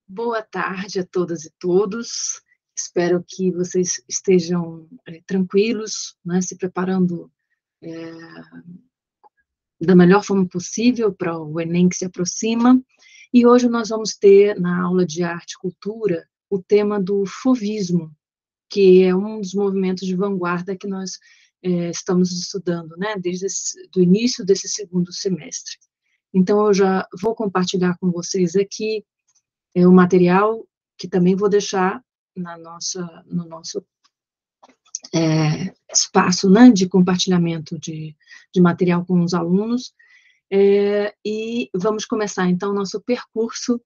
Boa tarde a todas e todos. Espero que vocês estejam tranquilos, né, se preparando da melhor forma possível para o Enem que se aproxima. E hoje nós vamos ter, na aula de arte e cultura, o tema do fauvismo, que é um dos movimentos de vanguarda que nós estamos estudando, né, desde o início desse segundo semestre. Então, eu já vou compartilhar com vocês aqui o material, que também vou deixar no nosso espaço, né, de compartilhamento de material com os alunos, e vamos começar, então, nosso percurso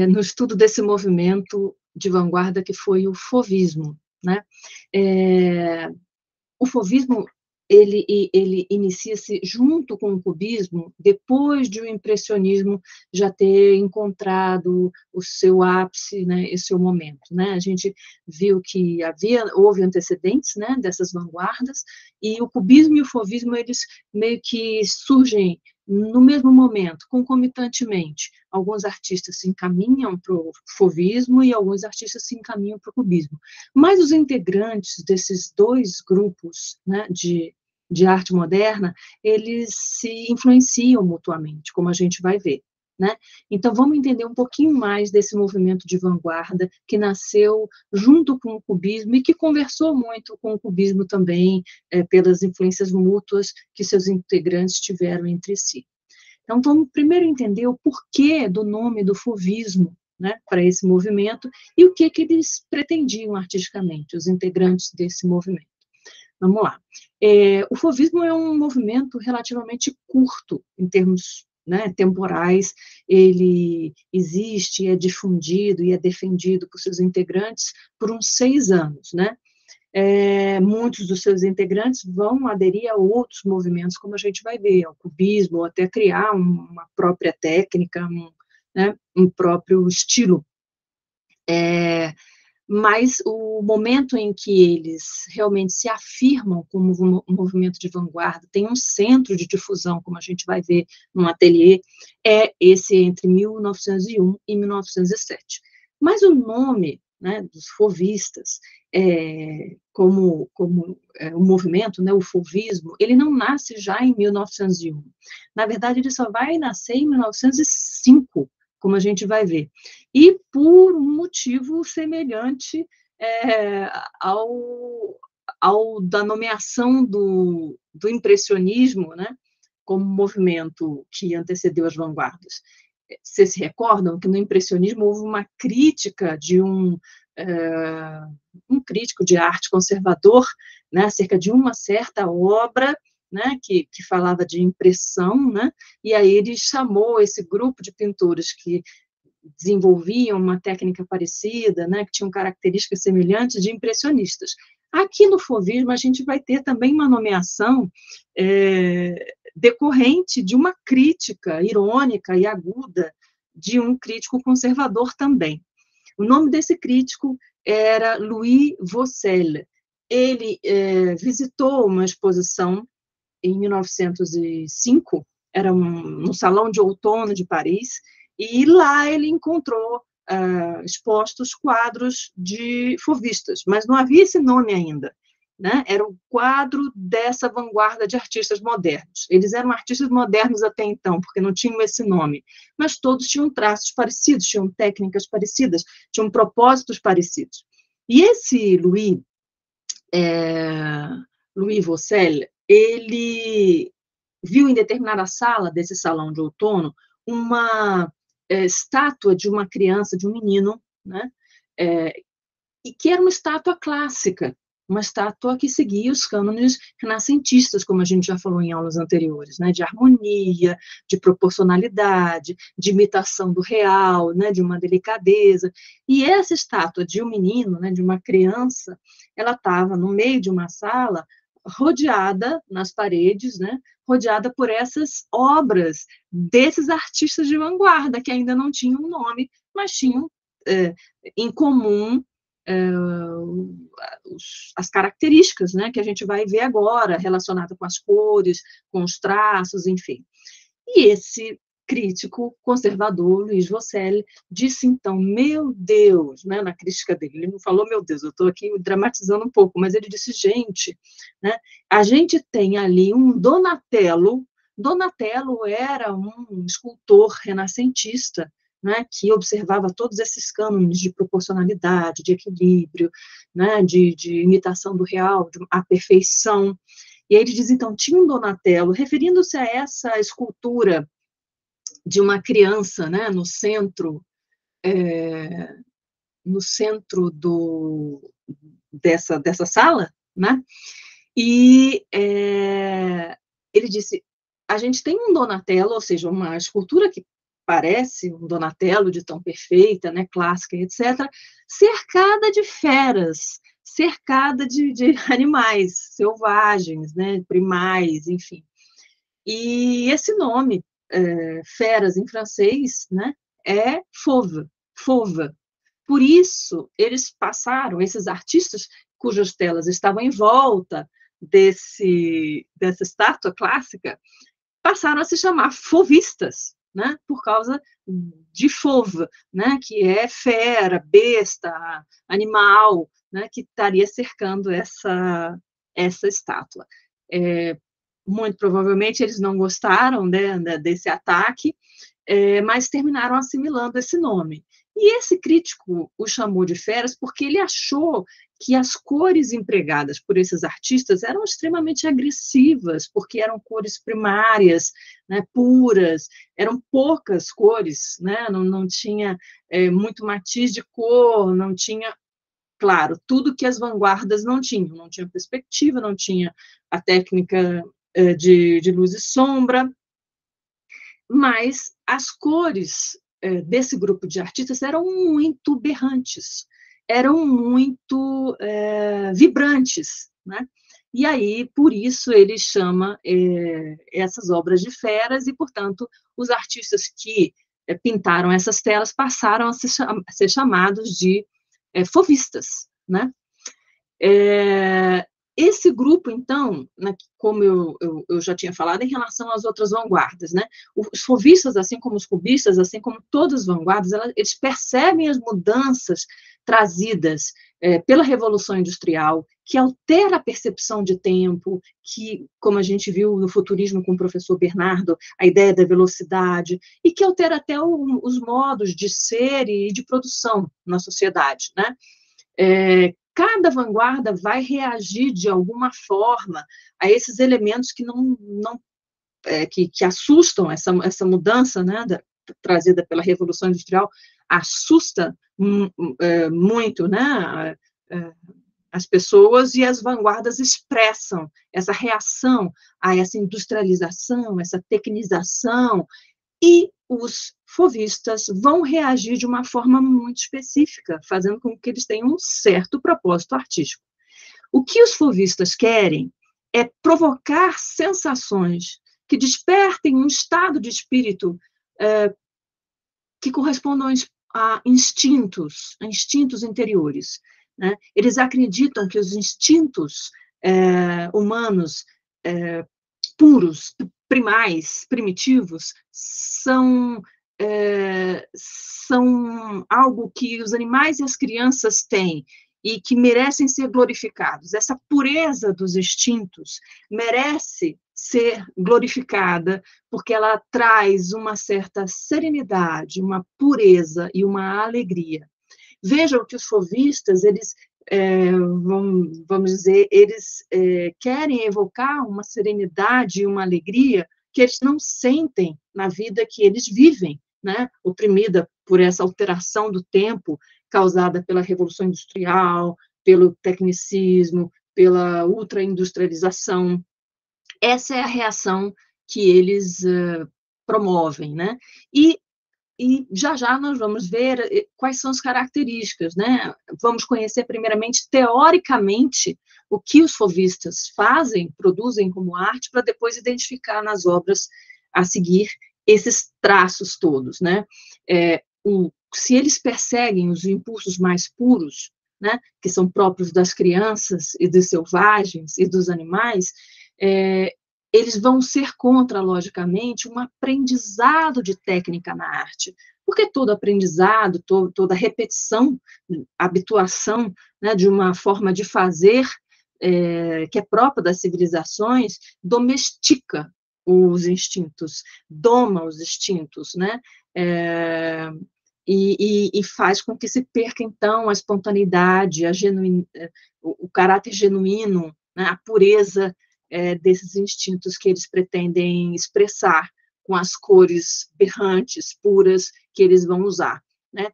no estudo desse movimento de vanguarda que foi o fauvismo, né? O fauvismo, ele inicia-se junto com o cubismo, depois de o impressionismo já ter encontrado o seu ápice, né, e seu momento, né? A gente viu que houve antecedentes, né, dessas vanguardas, e o cubismo e o fauvismo, eles meio que surgem no mesmo momento, concomitantemente. Alguns artistas se encaminham para o fauvismo e alguns artistas se encaminham para o cubismo. Mas os integrantes desses dois grupos, né, de arte moderna, eles se influenciam mutuamente, como a gente vai ver, né? Então, vamos entender um pouquinho mais desse movimento de vanguarda que nasceu junto com o cubismo e que conversou muito com o cubismo também, pelas influências mútuas que seus integrantes tiveram entre si. Então, vamos primeiro entender o porquê do nome do fauvismo, né, para esse movimento, e o que eles pretendiam artisticamente, os integrantes desse movimento. Vamos lá. O fauvismo é um movimento relativamente curto, em termos, né, temporais. Ele existe, é difundido e é defendido por seus integrantes por uns 6 anos, né? Muitos dos seus integrantes vão aderir a outros movimentos, como a gente vai ver, ao cubismo, ou até criar uma própria técnica, né, um próprio estilo. Mas o momento em que eles realmente se afirmam como um movimento de vanguarda, tem um centro de difusão, como a gente vai ver no ateliê, é esse entre 1901 e 1907. Mas o nome, né, dos fauvistas, como o movimento, né, o fauvismo, ele não nasce já em 1901. Na verdade, ele só vai nascer em 1905, como a gente vai ver. E por um motivo semelhante ao da nomeação do impressionismo, né, como movimento que antecedeu as vanguardas. Vocês se recordam que no impressionismo houve uma crítica de um crítico de arte conservador, né, acerca de uma certa obra, né, que falava de impressão, né, e aí ele chamou esse grupo de pintores que desenvolviam uma técnica parecida, né, que tinham características semelhantes, de impressionistas. Aqui no fauvismo, a gente vai ter também uma nomeação decorrente de uma crítica irônica e aguda de um crítico conservador também. O nome desse crítico era Louis Vaucel. Ele visitou uma exposição em 1905, era no Salão de Outono de Paris, e lá ele encontrou expostos quadros de fauvistas, mas não havia esse nome ainda, né? Era o quadro dessa vanguarda de artistas modernos. Eles eram artistas modernos até então, porque não tinham esse nome, mas todos tinham traços parecidos, tinham técnicas parecidas, tinham propósitos parecidos. E esse Louis Vaucel, ele viu em determinada sala desse salão de outono uma estátua de uma criança, de um menino, né? E que era uma estátua clássica, uma estátua que seguia os cânones renascentistas, como a gente já falou em aulas anteriores, né? De harmonia, de proporcionalidade, de imitação do real, né? De uma delicadeza. E essa estátua de um menino, né? De uma criança, ela estava no meio de uma sala, rodeada nas paredes, né? Rodeada por essas obras desses artistas de vanguarda, que ainda não tinham um nome, mas tinham em comum as características, né, que a gente vai ver agora, relacionada com as cores, com os traços, enfim. E esse crítico conservador, Luiz Rosselli, disse então, meu Deus, né, na crítica dele, ele não falou, meu Deus, eu estou aqui dramatizando um pouco, mas ele disse, gente, né, a gente tem ali um Donatello. Donatello era um escultor renascentista, né, que observava todos esses cânones de proporcionalidade, de equilíbrio, né, de imitação do real, de a perfeição. E aí ele diz, então, tinha um Donatello, referindo-se a essa escultura de uma criança, né, no centro dessa sala, né, e ele disse, a gente tem um Donatello, ou seja, uma escultura que parece um Donatello de tão perfeita, né, clássica, etc., cercada de feras, cercada de animais selvagens, né, primais, enfim. E esse nome, feras em francês, né, é fauve, fauve. Por isso, eles passaram, esses artistas cujas telas estavam em volta dessa estátua clássica, passaram a se chamar fauvistas, né, por causa de fauve, né, que é fera, besta, animal, né, que estaria cercando essa estátua. Muito provavelmente eles não gostaram, né, desse ataque, mas terminaram assimilando esse nome. E esse crítico o chamou de feras porque ele achou que as cores empregadas por esses artistas eram extremamente agressivas, porque eram cores primárias, né, puras, eram poucas cores, né, não tinha muito matiz de cor, não tinha, claro, tudo que as vanguardas não tinham, não tinha perspectiva, não tinha a técnica de luz e sombra, mas as cores desse grupo de artistas eram muito berrantes, eram muito vibrantes, né? E aí, por isso, ele chama essas obras de feras e, portanto, os artistas que pintaram essas telas passaram a ser chamados de fauvistas, né? Esse grupo, então, né, como eu já tinha falado, em relação às outras vanguardas, né, os fauvistas, assim como os cubistas, assim como todas as vanguardas, eles percebem as mudanças trazidas pela Revolução Industrial, que altera a percepção de tempo, que, como a gente viu no futurismo com o professor Bernardo, a ideia da velocidade, e que altera até os modos de ser e de produção na sociedade, né? Cada vanguarda vai reagir de alguma forma a esses elementos que que assustam essa mudança, né, trazida pela Revolução Industrial, assusta muito, né, as pessoas, e as vanguardas expressam essa reação a essa industrialização, essa tecnização, e os fauvistas vão reagir de uma forma muito específica, fazendo com que eles tenham um certo propósito artístico. O que os fauvistas querem é provocar sensações que despertem um estado de espírito que correspondam a instintos interiores, né? Eles acreditam que os instintos humanos puros, primais, primitivos, são algo que os animais e as crianças têm e que merecem ser glorificados. Essa pureza dos instintos merece ser glorificada porque ela traz uma certa serenidade, uma pureza e uma alegria. Vejam que os fauvistas, eles vamos dizer, eles querem evocar uma serenidade e uma alegria que eles não sentem na vida que eles vivem, né? Oprimida por essa alteração do tempo causada pela Revolução Industrial, pelo tecnicismo, pela ultraindustrialização. Essa é a reação que eles promovem, né? E já nós vamos ver quais são as características, né? Vamos conhecer primeiramente, teoricamente, o que os fauvistas fazem, produzem como arte, para depois identificar nas obras a seguir esses traços todos, né? Se eles perseguem os impulsos mais puros, né, que são próprios das crianças e dos selvagens e dos animais, eles vão ser contra, logicamente, um aprendizado de técnica na arte, porque todo aprendizado, toda repetição, habituação, né, de uma forma de fazer que é própria das civilizações, domestica os instintos, doma os instintos, né? É, e faz com que se perca, então, a espontaneidade, o caráter genuíno, né, a pureza desses instintos que eles pretendem expressar com as cores berrantes, puras, que eles vão usar, né?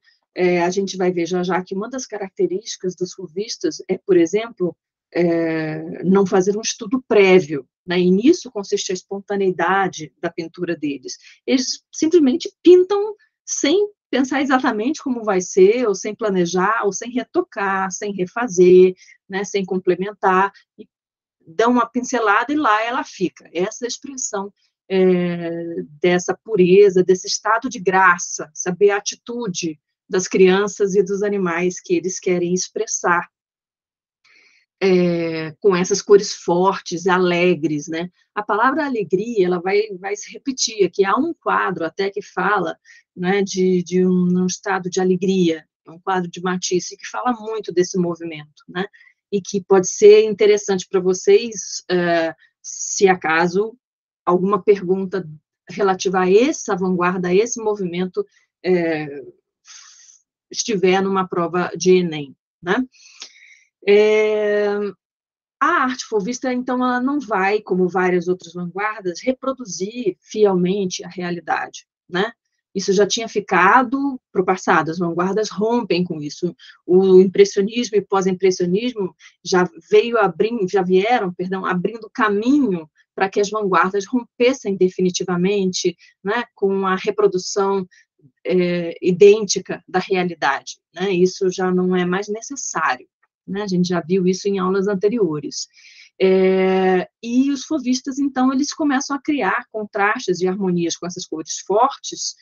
A gente vai ver já já que uma das características dos fauvistas é, por exemplo, não fazer um estudo prévio, né? E nisso consiste a espontaneidade da pintura deles. Eles simplesmente pintam sem pensar exatamente como vai ser, ou sem planejar, ou sem retocar, sem refazer, né? Sem complementar, e dão uma pincelada e lá ela fica. Essa é a expressão dessa pureza, desse estado de graça, essa beatitude das crianças e dos animais que eles querem expressar com essas cores fortes, alegres, né? A palavra alegria, ela vai se repetir aqui. Há um quadro até que fala, né, de um estado de alegria, um quadro de Matisse que fala muito desse movimento, né? E que pode ser interessante para vocês, se acaso alguma pergunta relativa a essa vanguarda, a esse movimento, estiver numa prova de Enem, né? A arte fauvista, então, ela não vai, como várias outras vanguardas, reproduzir fielmente a realidade, né? Isso já tinha ficado para o passado, as vanguardas rompem com isso. O impressionismo e pós-impressionismo já vieram, perdão, abrindo caminho para que as vanguardas rompessem definitivamente, né, com a reprodução idêntica da realidade, né? Isso já não é mais necessário, né? A gente já viu isso em aulas anteriores. E os fauvistas, então, eles começam a criar contrastes e harmonias com essas cores fortes,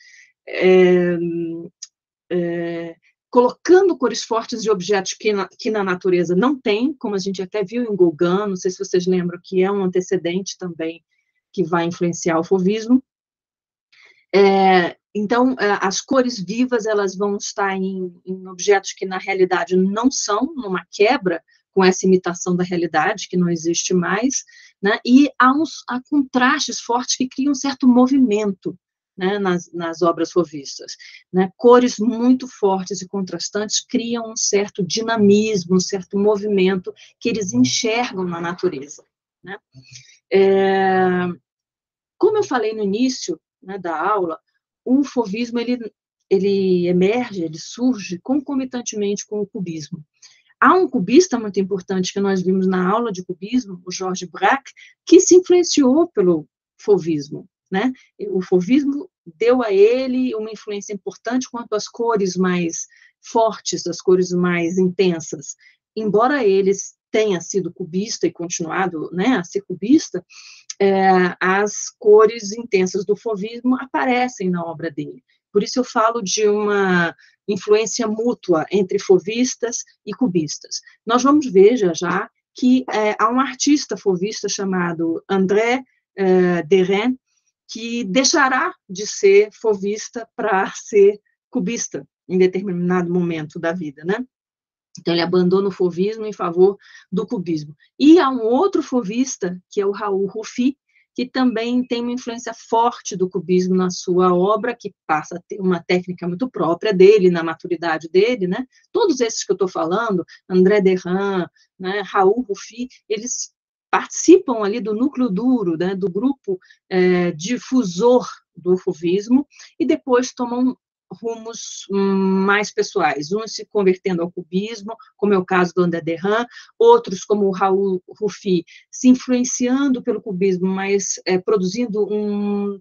colocando cores fortes de objetos que na natureza não tem, como a gente até viu em Gauguin, não sei se vocês lembram, que é um antecedente também que vai influenciar o fauvismo. Então, as cores vivas, elas vão estar em objetos que, na realidade, não são, numa quebra com essa imitação da realidade, que não existe mais, né? E há contrastes fortes que criam um certo movimento, né, nas obras fauvistas, né? Cores muito fortes e contrastantes criam um certo dinamismo, um certo movimento que eles enxergam na natureza, né? Como eu falei no início, né, da aula, o fauvismo ele emerge, ele surge concomitantemente com o cubismo. Há um cubista muito importante que nós vimos na aula de cubismo, o Georges Braque, que se influenciou pelo fauvismo, né? O fauvismo deu a ele uma influência importante quanto às cores mais fortes, as cores mais intensas. Embora ele tenha sido cubista e continuado, né, a ser cubista, as cores intensas do fauvismo aparecem na obra dele. Por isso eu falo de uma influência mútua entre fauvistas e cubistas. Nós vamos ver já que há um artista fauvista chamado André Derain, que deixará de ser fauvista para ser cubista em determinado momento da vida, né? Então, ele abandona o fauvismo em favor do cubismo. E há um outro fauvista, que é o Raoul Rouffy, que também tem uma influência forte do cubismo na sua obra, que passa a ter uma técnica muito própria dele, na maturidade dele, né? Todos esses que eu estou falando, André Derain, né, Raoul Rouffy, eles participam ali do núcleo duro, né, do grupo difusor do fauvismo, e depois tomam rumos mais pessoais, uns se convertendo ao cubismo, como é o caso do André Derain, outros, como o Raoul Rouffy, se influenciando pelo cubismo, mas produzindo um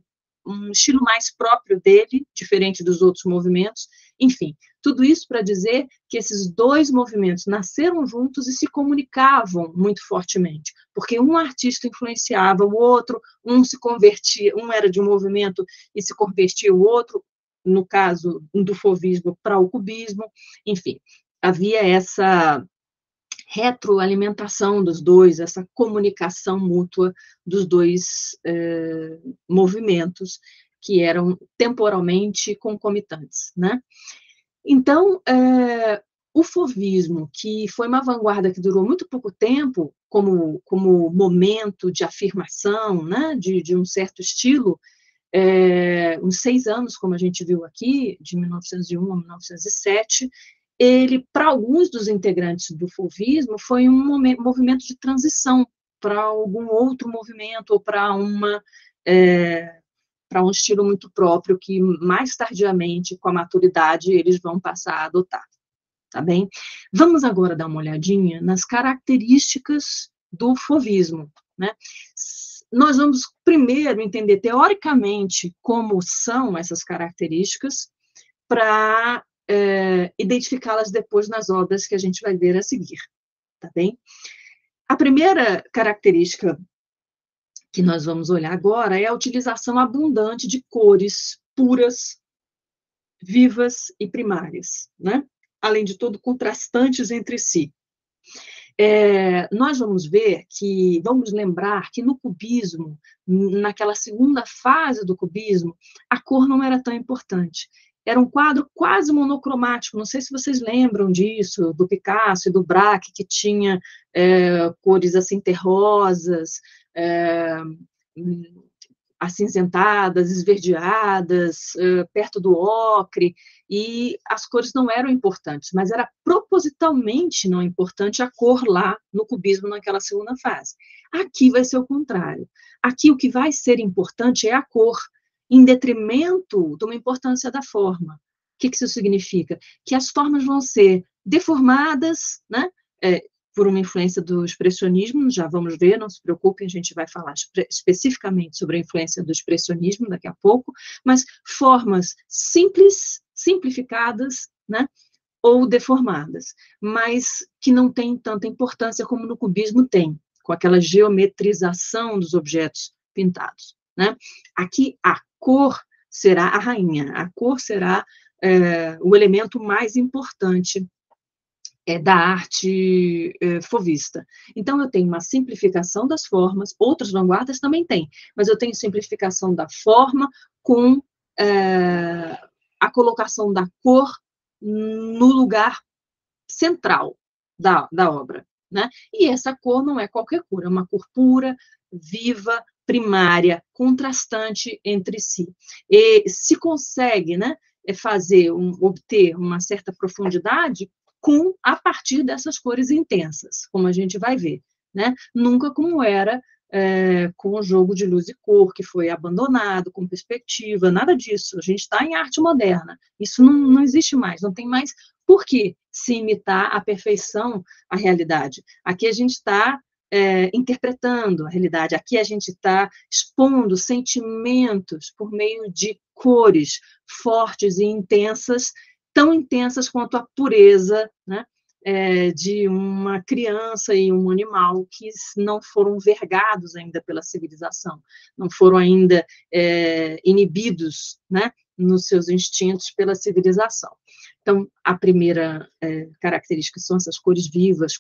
estilo mais próprio dele, diferente dos outros movimentos. Enfim, tudo isso para dizer que esses dois movimentos nasceram juntos e se comunicavam muito fortemente, porque um artista influenciava o outro, um se convertia, um era de um movimento e se convertia o outro, no caso do fauvismo para o cubismo, enfim, havia retroalimentação dos dois, essa comunicação mútua dos dois movimentos, que eram temporalmente concomitantes, né? Então, o fauvismo, que foi uma vanguarda que durou muito pouco tempo, como momento de afirmação, né, de um certo estilo, uns 6 anos, como a gente viu aqui, de 1901 a 1907, ele, para alguns dos integrantes do fauvismo, foi um movimento de transição para algum outro movimento, ou para um estilo muito próprio, que mais tardiamente, com a maturidade, eles vão passar a adotar, tá bem? Vamos agora dar uma olhadinha nas características do fauvismo, né? Nós vamos primeiro entender teoricamente como são essas características, para identificá-las depois nas obras que a gente vai ver a seguir, tá bem? A primeira característica que nós vamos olhar agora é a utilização abundante de cores puras, vivas e primárias, né? Além de tudo, contrastantes entre si. Nós vamos lembrar que no cubismo, naquela segunda fase do cubismo, a cor não era tão importante. Era um quadro quase monocromático, não sei se vocês lembram disso, do Picasso e do Braque, que tinha cores assim terrosas, acinzentadas, esverdeadas, perto do ocre, e as cores não eram importantes, mas era propositalmente não importante a cor lá no cubismo naquela segunda fase. Aqui vai ser o contrário. Aqui o que vai ser importante é a cor, em detrimento de uma importância da forma. O que isso significa? Que as formas vão ser deformadas, né? Por uma influência do expressionismo, já vamos ver, não se preocupem, a gente vai falar especificamente sobre a influência do expressionismo daqui a pouco, mas formas simples, simplificadas, né, ou deformadas, mas que não têm tanta importância como no cubismo tem, com aquela geometrização dos objetos pintados, né? Aqui a cor será a rainha, a cor será o elemento mais importante da arte fauvista. Então, eu tenho uma simplificação das formas, outras vanguardas também têm, mas eu tenho simplificação da forma com a colocação da cor no lugar central da obra, né? E essa cor não é qualquer cor, é uma cor pura, viva, primária, contrastante entre si. E se consegue, né, obter uma certa profundidade a partir dessas cores intensas, como a gente vai ver, né? Nunca como era com o jogo de luz e cor, que foi abandonado, com perspectiva, nada disso. A gente está em arte moderna. Isso não existe mais, não tem mais por que se imitar à perfeição a realidade. Aqui a gente está interpretando a realidade, aqui a gente está expondo sentimentos por meio de cores fortes e intensas, tão intensas quanto a pureza, né, de uma criança e um animal que não foram vergados ainda pela civilização, não foram ainda inibidos, né, nos seus instintos pela civilização. Então, a primeira característica são essas cores vivas,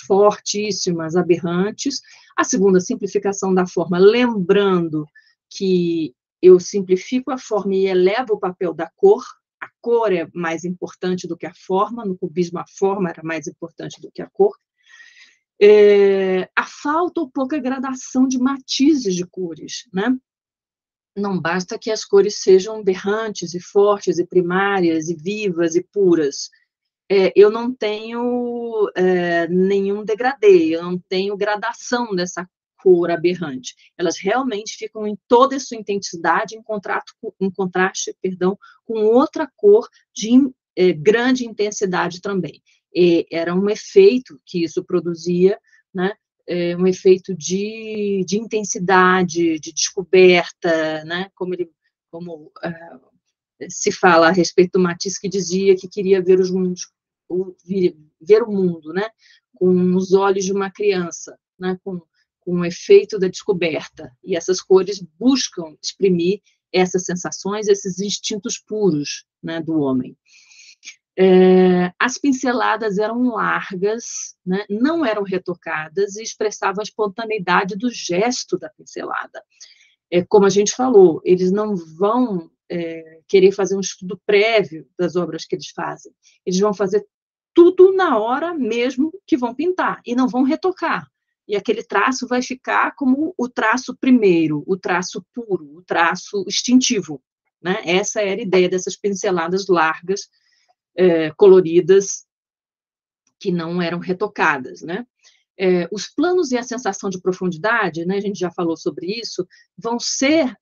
fortíssimas, aberrantes. A segunda, simplificação da forma, lembrando que eu simplifico a forma e elevo o papel da cor. A cor é mais importante do que a forma, no cubismo a forma era mais importante do que a cor. A falta ou pouca gradação de matizes de cores, né? Não basta que as cores sejam berrantes e fortes e primárias e vivas e puras. Eu não tenho nenhum degradê, eu não tenho gradação dessa cor aberrante. Elas realmente ficam em toda a sua intensidade, em contraste, com outra cor de grande intensidade também. Era um efeito que isso produzia, né? Um efeito de intensidade, de descoberta, né? Como se fala a respeito do Matisse, que dizia que queria ver ver o mundo, né, com os olhos de uma criança, né, com o efeito da descoberta. E essas cores buscam exprimir essas sensações, esses instintos puros, né, do homem. As pinceladas eram largas, né, não eram retocadas e expressavam a espontaneidade do gesto da pincelada. Como a gente falou, eles não vão querer fazer um estudo prévio das obras que eles fazem. Eles vão fazer tudo na hora mesmo que vão pintar, e não vão retocar. E aquele traço vai ficar como o traço primeiro, o traço puro, o traço instintivo, né? Essa era a ideia dessas pinceladas largas, coloridas, que não eram retocadas, né? Os planos e a sensação de profundidade, né, a gente já falou sobre isso, vão ser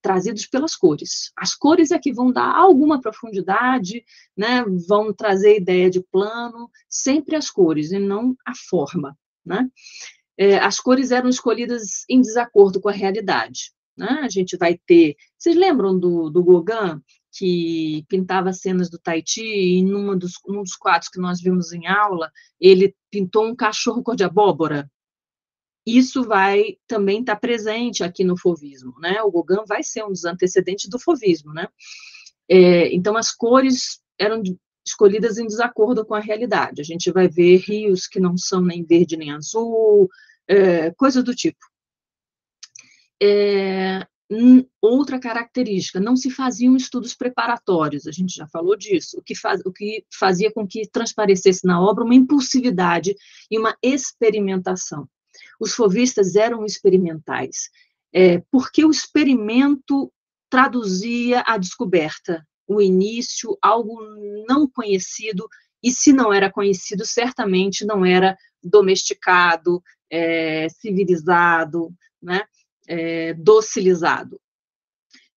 trazidos pelas cores. As cores é que vão dar alguma profundidade, né, vão trazer ideia de plano, sempre as cores, e não a forma, né? As cores eram escolhidas em desacordo com a realidade, né? A gente vai ter... Vocês lembram do Gauguin, que pintava cenas do Tahiti, e num dos quadros que nós vimos em aula, ele pintou um cachorro cor de abóbora? Isso vai também estar presente aqui no fauvismo, né? O Gauguin vai ser um dos antecedentes do fauvismo, né? Então, as cores eram escolhidas em desacordo com a realidade. A gente vai ver rios que não são nem verde nem azul, coisa do tipo. Outra característica, não se faziam estudos preparatórios, a gente já falou disso, o que fazia com que transparecesse na obra uma impulsividade e uma experimentação. Os fauvistas eram experimentais, porque o experimento traduzia a descoberta, o início, algo não conhecido, e se não era conhecido, certamente não era domesticado, civilizado, né? Docilizado.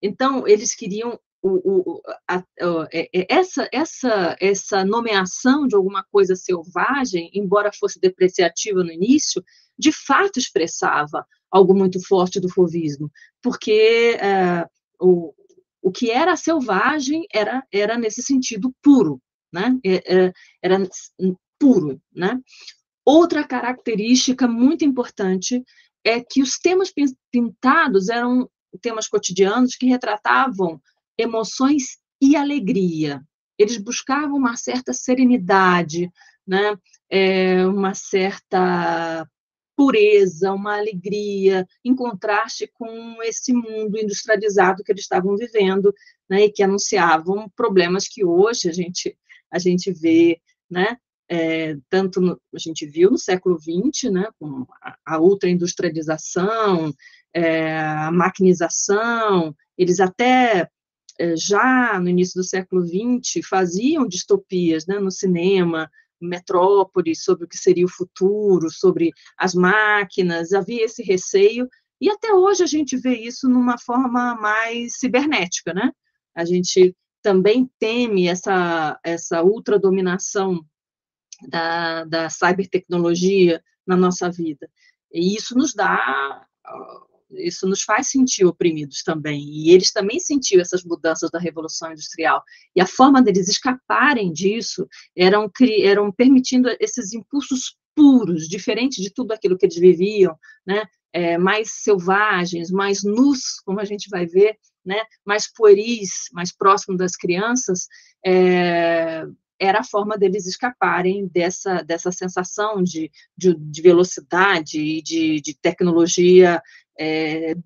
Então, eles queriam essa nomeação de alguma coisa selvagem, embora fosse depreciativa no início, de fato expressava algo muito forte do fauvismo, porque o que era selvagem era nesse sentido puro, né? Era puro, né? Outra característica muito importante é que os temas pintados eram temas cotidianos que retratavam emoções e alegria. Eles buscavam uma certa serenidade, né? Uma certa pureza, uma alegria, em contraste com esse mundo industrializado que eles estavam vivendo, né? E que anunciavam problemas que hoje a gente vê, né? A gente viu no século XX, né, com a ultraindustrialização, a maquinização, eles até já no início do século XX faziam distopias, né, no cinema, Metrópolis, sobre o que seria o futuro, sobre as máquinas, havia esse receio, e até hoje a gente vê isso numa forma mais cibernética, né? A gente também teme essa ultradominação da cybertecnologia na nossa vida. E isso nos faz sentir oprimidos também, e eles também sentiam essas mudanças da Revolução Industrial, e a forma deles escaparem disso eram permitindo esses impulsos puros, diferente de tudo aquilo que eles viviam, né? Mais selvagens, mais nus, como a gente vai ver, né? Mais pueris, mais próximo das crianças, era a forma deles escaparem dessa sensação de velocidade e de tecnologia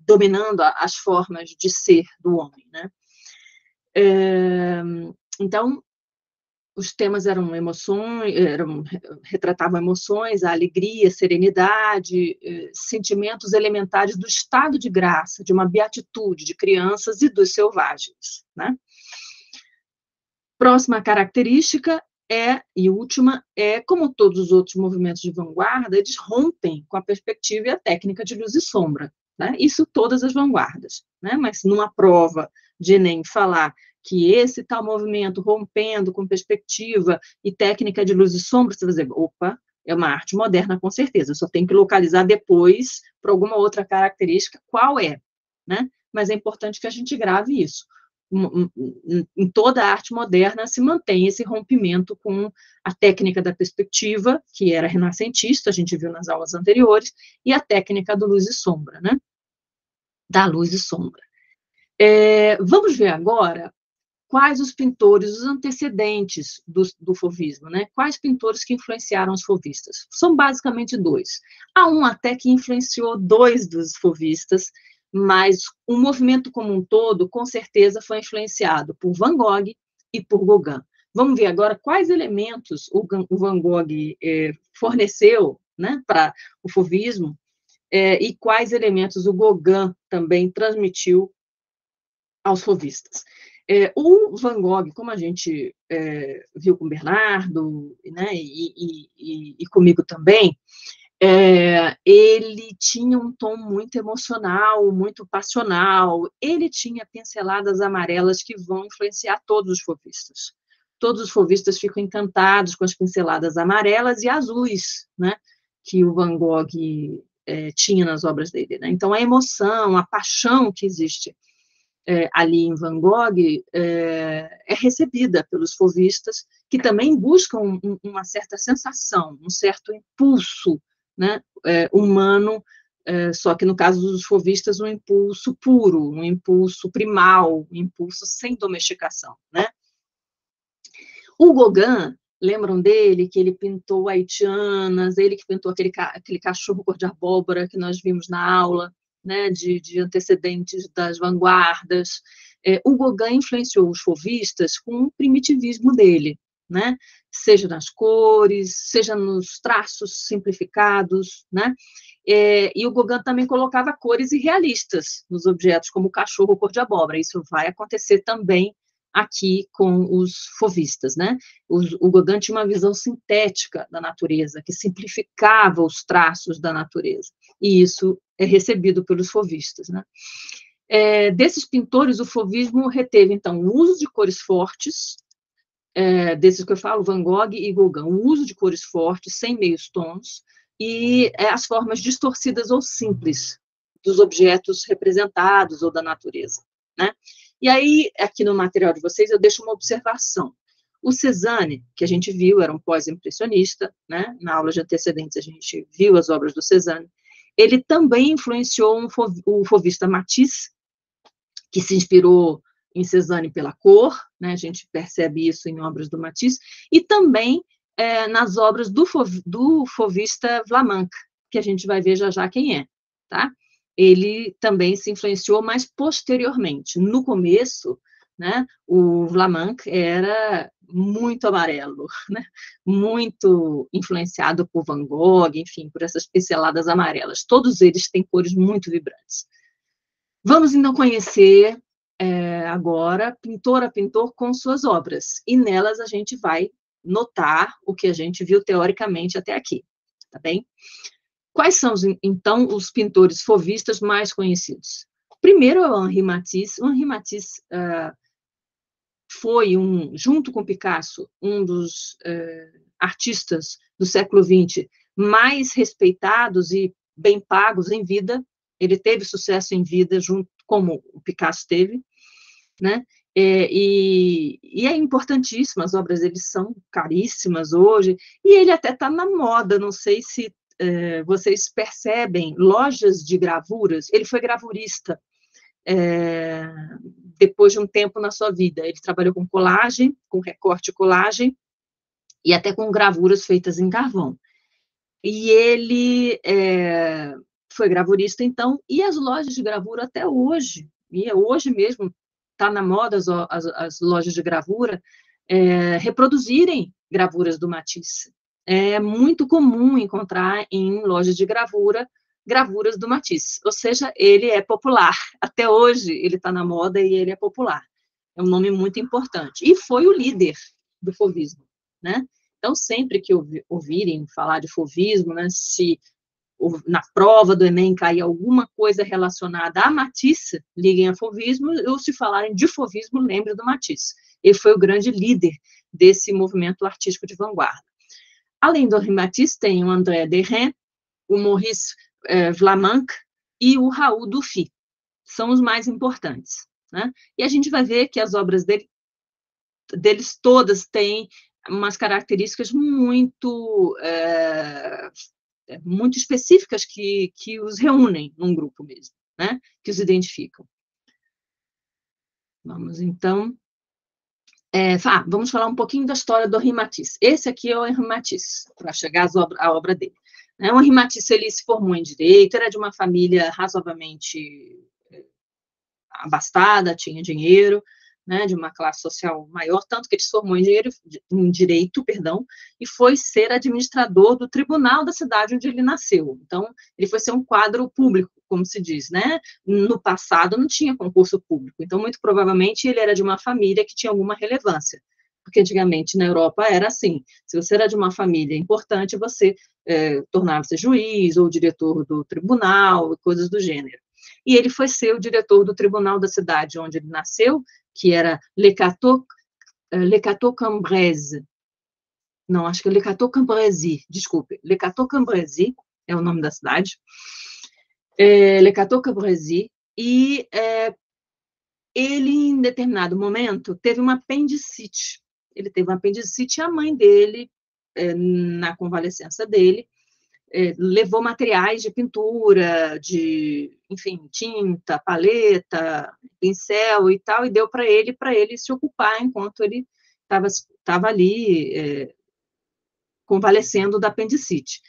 dominando as formas de ser do homem, né? Então, os temas eram emoções, retratavam emoções, a alegria, a serenidade, sentimentos elementares do estado de graça, de uma beatitude de crianças e dos selvagens, né? Próxima característica e última, como todos os outros movimentos de vanguarda, eles rompem com a perspectiva e a técnica de luz e sombra, né? Isso todas as vanguardas, né? Mas numa prova de Enem falar que esse tal movimento rompendo com perspectiva e técnica de luz e sombra, você vai dizer, opa, é uma arte moderna com certeza, eu só tenho que localizar depois para alguma outra característica qual é, né? Mas é importante que a gente grave isso. Em toda a arte moderna se mantém esse rompimento com a técnica da perspectiva, que era renascentista, a gente viu nas aulas anteriores, e a técnica do luz e sombra, né? Da luz e sombra. Vamos ver agora quais os pintores, os antecedentes do fauvismo, né? Quais pintores que influenciaram os fauvistas? São basicamente dois. Há um até que influenciou dois dos fauvistas, mas o movimento como um todo, com certeza, foi influenciado por Van Gogh e por Gauguin. Vamos ver agora quais elementos o Van Gogh forneceu, né, para o fauvismo, e quais elementos o Gauguin também transmitiu aos fauvistas. O Van Gogh, como a gente viu com o Bernardo, né, e comigo também, ele tinha um tom muito emocional, muito passional, ele tinha pinceladas amarelas que vão influenciar todos os fauvistas. Todos os fauvistas ficam encantados com as pinceladas amarelas e azuis, né, que o Van Gogh tinha nas obras dele, né? Então, a emoção, a paixão que existe ali em Van Gogh é recebida pelos fauvistas, que também buscam uma certa sensação, um certo impulso, né, humano, só que no caso dos fauvistas, um impulso puro, um impulso primal, um impulso sem domesticação, né? O Gauguin, lembram dele, que ele pintou haitianas, ele que pintou aquele cachorro cor de abóbora que nós vimos na aula, né, de antecedentes das vanguardas. O Gauguin influenciou os fauvistas com o primitivismo dele, né, seja nas cores, seja nos traços simplificados, né, e o Gauguin também colocava cores irrealistas nos objetos, como o cachorro cor de abóbora. Isso vai acontecer também aqui com os fauvistas, né? O Gauguin tinha uma visão sintética da natureza, que simplificava os traços da natureza, e isso é recebido pelos fauvistas, né? Desses pintores, o fauvismo reteve, então, o uso de cores fortes, desses que eu falo, Van Gogh e Gauguin, o uso de cores fortes, sem meios tons, e as formas distorcidas ou simples dos objetos representados ou da natureza, né? E aí, aqui no material de vocês, eu deixo uma observação. O Cézanne, que a gente viu, era um pós-impressionista, né? Na aula de antecedentes a gente viu as obras do Cézanne. Ele também influenciou o fauvista Matisse, que se inspirou em Cézanne pela cor, né? A gente percebe isso em obras do Matisse, e também nas obras do fauvista Vlaminck, que a gente vai ver já já quem é, tá? Ele também se influenciou, mas posteriormente. No começo, né, o Vlaminck era muito amarelo, né, muito influenciado por Van Gogh, enfim, por essas pinceladas amarelas. Todos eles têm cores muito vibrantes. Vamos, então, conhecer agora, pintor a pintor, com suas obras. E nelas a gente vai notar o que a gente viu teoricamente até aqui, tá bem? Quais são, então, os pintores fauvistas mais conhecidos? Primeiro é o Henri Matisse. O Henri Matisse foi, junto com Picasso, um dos artistas do século XX mais respeitados e bem pagos em vida. Ele teve sucesso em vida, junto como o Picasso teve, né? E é importantíssimo, as obras dele são caríssimas hoje, e ele até está na moda, não sei se vocês percebem, lojas de gravuras. Ele foi gravurista depois de um tempo na sua vida. Ele trabalhou com colagem, com recorte e colagem, e até com gravuras feitas em carvão. E ele foi gravurista, então, e as lojas de gravura até hoje, e hoje mesmo está na moda as lojas de gravura, reproduzirem gravuras do Matisse. É muito comum encontrar em lojas de gravura gravuras do Matisse, ou seja, ele é popular. Até hoje ele está na moda e ele é popular. É um nome muito importante. E foi o líder do fauvismo, né? Então, sempre que ouvirem falar de fauvismo, né, se na prova do Enem cair alguma coisa relacionada a Matisse, liguem a fauvismo, ou se falarem de fauvismo, lembrem do Matisse. Ele foi o grande líder desse movimento artístico de vanguarda. Além do Henri Matisse, tem o André Derain, o Maurice Vlaminck e o Raoul Dufy. São os mais importantes, né? E a gente vai ver que as obras deles todas têm umas características muito específicas que os reúnem num grupo mesmo, né? Que os identificam. Vamos, então, Vamos falar um pouquinho da história do Henri Matisse. Esse aqui é o Henri Matisse, para chegar à obra dele. O Henri Matisse, ele se formou em Direito, era de uma família razoavelmente abastada, tinha dinheiro, né, de uma classe social maior, tanto que ele se formou em Direito, e foi ser administrador do tribunal da cidade onde ele nasceu. Então, ele foi ser um quadro público, como se diz, né? No passado não tinha concurso público, então, muito provavelmente, ele era de uma família que tinha alguma relevância, porque antigamente na Europa era assim, se você era de uma família importante, você tornava-se juiz ou diretor do tribunal, coisas do gênero. E ele foi ser o diretor do tribunal da cidade onde ele nasceu, que era Le Cateau-Cambrésis. Não, acho que é Le Cateau-Cambrésis, desculpe. Le Cateau-Cambrésis é o nome da cidade. Le Cateau-Cambrésis. E ele, em determinado momento, teve uma apendicite. Ele teve uma apendicite e a mãe dele, na convalescença dele, levou materiais de pintura, enfim, tinta, paleta, pincel e tal, e deu para ele se ocupar enquanto ele estava ali convalescendo da apendicite.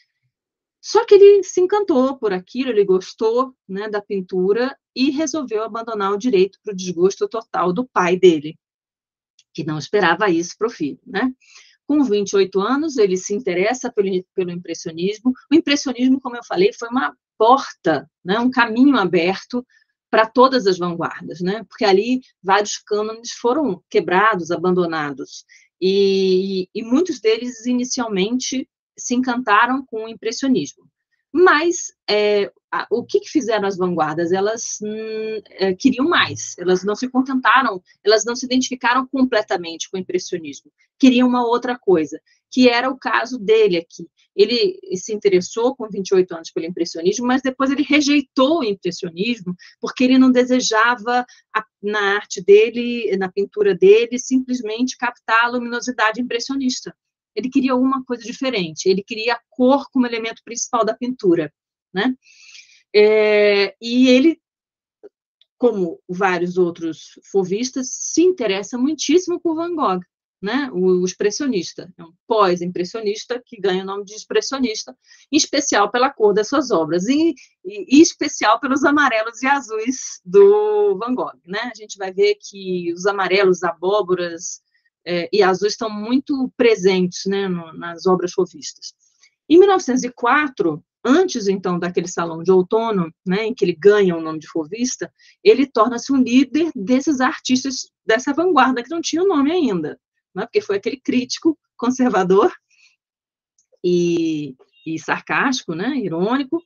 Só que ele se encantou por aquilo, ele gostou, né, da pintura e resolveu abandonar o direito para o desgosto total do pai dele, que não esperava isso para o filho, né? Com 28 anos, ele se interessa pelo impressionismo. O impressionismo, como eu falei, foi uma porta, né, um caminho aberto para todas as vanguardas, né, porque ali vários cânones foram quebrados, abandonados, e muitos deles, inicialmente, se encantaram com o impressionismo. Mas o que fizeram as vanguardas? Elas queriam mais, elas não se contentaram, elas não se identificaram completamente com o impressionismo, queriam uma outra coisa, que era o caso dele aqui. Ele se interessou com 28 anos pelo impressionismo, mas depois ele rejeitou o impressionismo, porque ele não desejava, na arte dele, na pintura dele, simplesmente captar a luminosidade impressionista. Ele queria alguma coisa diferente, ele queria a cor como elemento principal da pintura, né? E ele, como vários outros fauvistas, se interessa muitíssimo por Van Gogh, né? O expressionista, é um pós-impressionista que ganha o nome de expressionista, em especial pela cor das suas obras, e em especial pelos amarelos e azuis do Van Gogh, né? A gente vai ver que os amarelos, abóboras e azuis estão muito presentes, né, nas obras fauvistas. Em 1904, antes, então, daquele salão de outono, né, em que ele ganha o nome de fauvista, ele torna-se um líder desses artistas dessa vanguarda, que não tinha o nome ainda, né, porque foi aquele crítico conservador e sarcástico, né, irônico,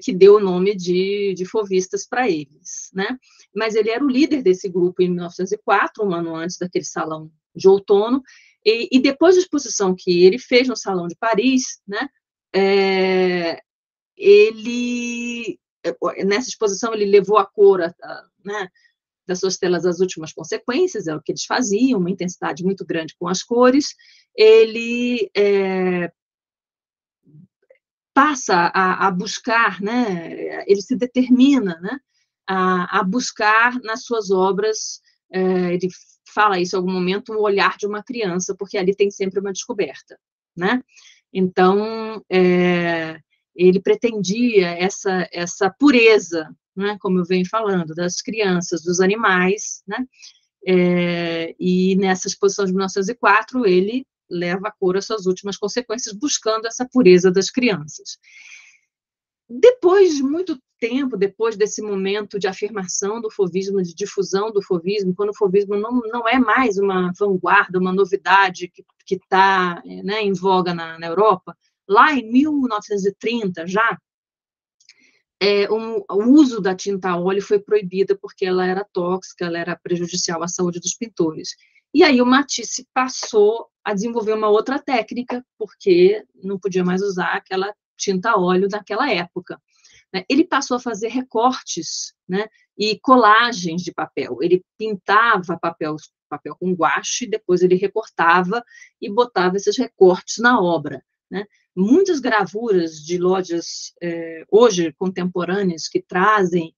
que deu o nome de fauvistas para eles, né? Mas ele era o líder desse grupo em 1904, um ano antes daquele salão de outono, e depois da exposição que ele fez no Salão de Paris, né, nessa exposição, ele levou a cor, né, das suas telas às últimas consequências, é o que eles faziam, uma intensidade muito grande com as cores. Ele passa a buscar, né, ele se determina, né, a buscar nas suas obras, ele fala isso em algum momento, o olhar de uma criança, porque ali tem sempre uma descoberta, né? Então, ele pretendia essa pureza, né, como eu venho falando, das crianças, dos animais, né? E nessa exposição de 1904, ele leva a cor às suas últimas consequências, buscando essa pureza das crianças. Depois de muito tempo, depois desse momento de afirmação do fauvismo, de difusão do fauvismo, quando o fauvismo não é mais uma vanguarda, uma novidade que está, né, em voga na Europa, lá em 1930 já, o uso da tinta a óleo foi proibida porque ela era tóxica, ela era prejudicial à saúde dos pintores. E aí o Matisse passou a desenvolver uma outra técnica, porque não podia mais usar aquela tinta a óleo daquela época. Ele passou a fazer recortes, né, e colagens de papel. Ele pintava papel com guache, depois ele recortava e botava esses recortes na obra, né? Muitas gravuras de lojas, hoje, contemporâneas, que trazem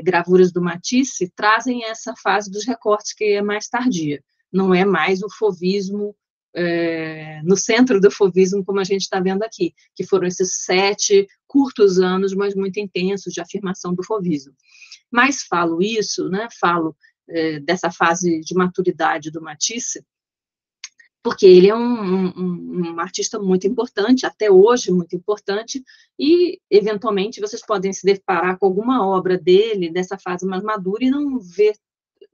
gravuras do Matisse, trazem essa fase dos recortes, que é mais tardia. não é mais o fauvismo, no centro do fauvismo, como a gente está vendo aqui, que foram esses 7 curtos anos, mas muito intensos, de afirmação do fauvismo. Mas falo isso, né, dessa fase de maturidade do Matisse, porque ele é um artista muito importante, até hoje muito importante, e, eventualmente, vocês podem se deparar com alguma obra dele, dessa fase mais madura, e não ver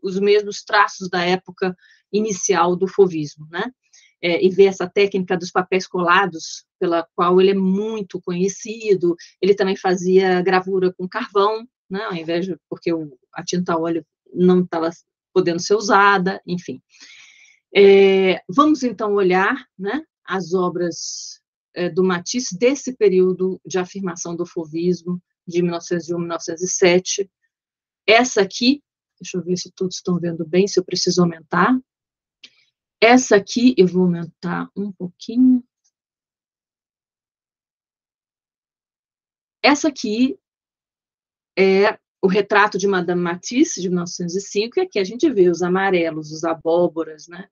os mesmos traços da época inicial do fauvismo, né? E ver essa técnica dos papéis colados, pela qual ele é muito conhecido. Ele também fazia gravura com carvão, né? Ao invés de, porque a tinta a óleo não estava podendo ser usada, enfim. Vamos, então, olhar, né, as obras do Matisse desse período de afirmação do fauvismo, de 1901 a 1907. Essa aqui, deixa eu ver se todos estão vendo bem, se eu preciso aumentar. Essa aqui, eu vou aumentar um pouquinho. Essa aqui é o retrato de Madame Matisse, de 1905, e aqui a gente vê os amarelos, os abóboras, né?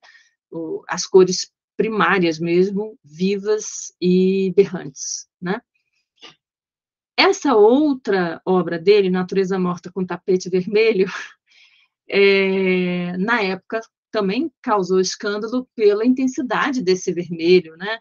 As cores primárias mesmo, vivas e berrantes, né? Essa outra obra dele, Natureza Morta com Tapete Vermelho, na época também causou escândalo pela intensidade desse vermelho, né?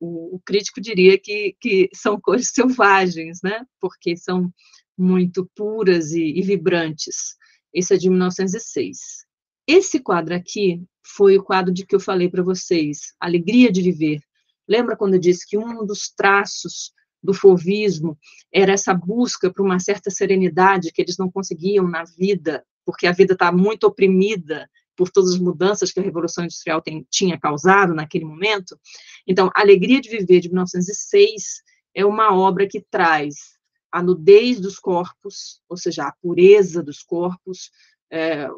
O crítico diria que são cores selvagens, né? Porque são muito puras e vibrantes. Esse é de 1906. Esse quadro aqui foi o quadro de que eu falei para vocês, Alegria de Viver. Lembra quando eu disse que um dos traços do fauvismo era essa busca por uma certa serenidade que eles não conseguiam na vida, porque a vida está muito oprimida por todas as mudanças que a Revolução Industrial tinha causado naquele momento? Então, Alegria de Viver, de 1906, é uma obra que traz a nudez dos corpos, ou seja, a pureza dos corpos,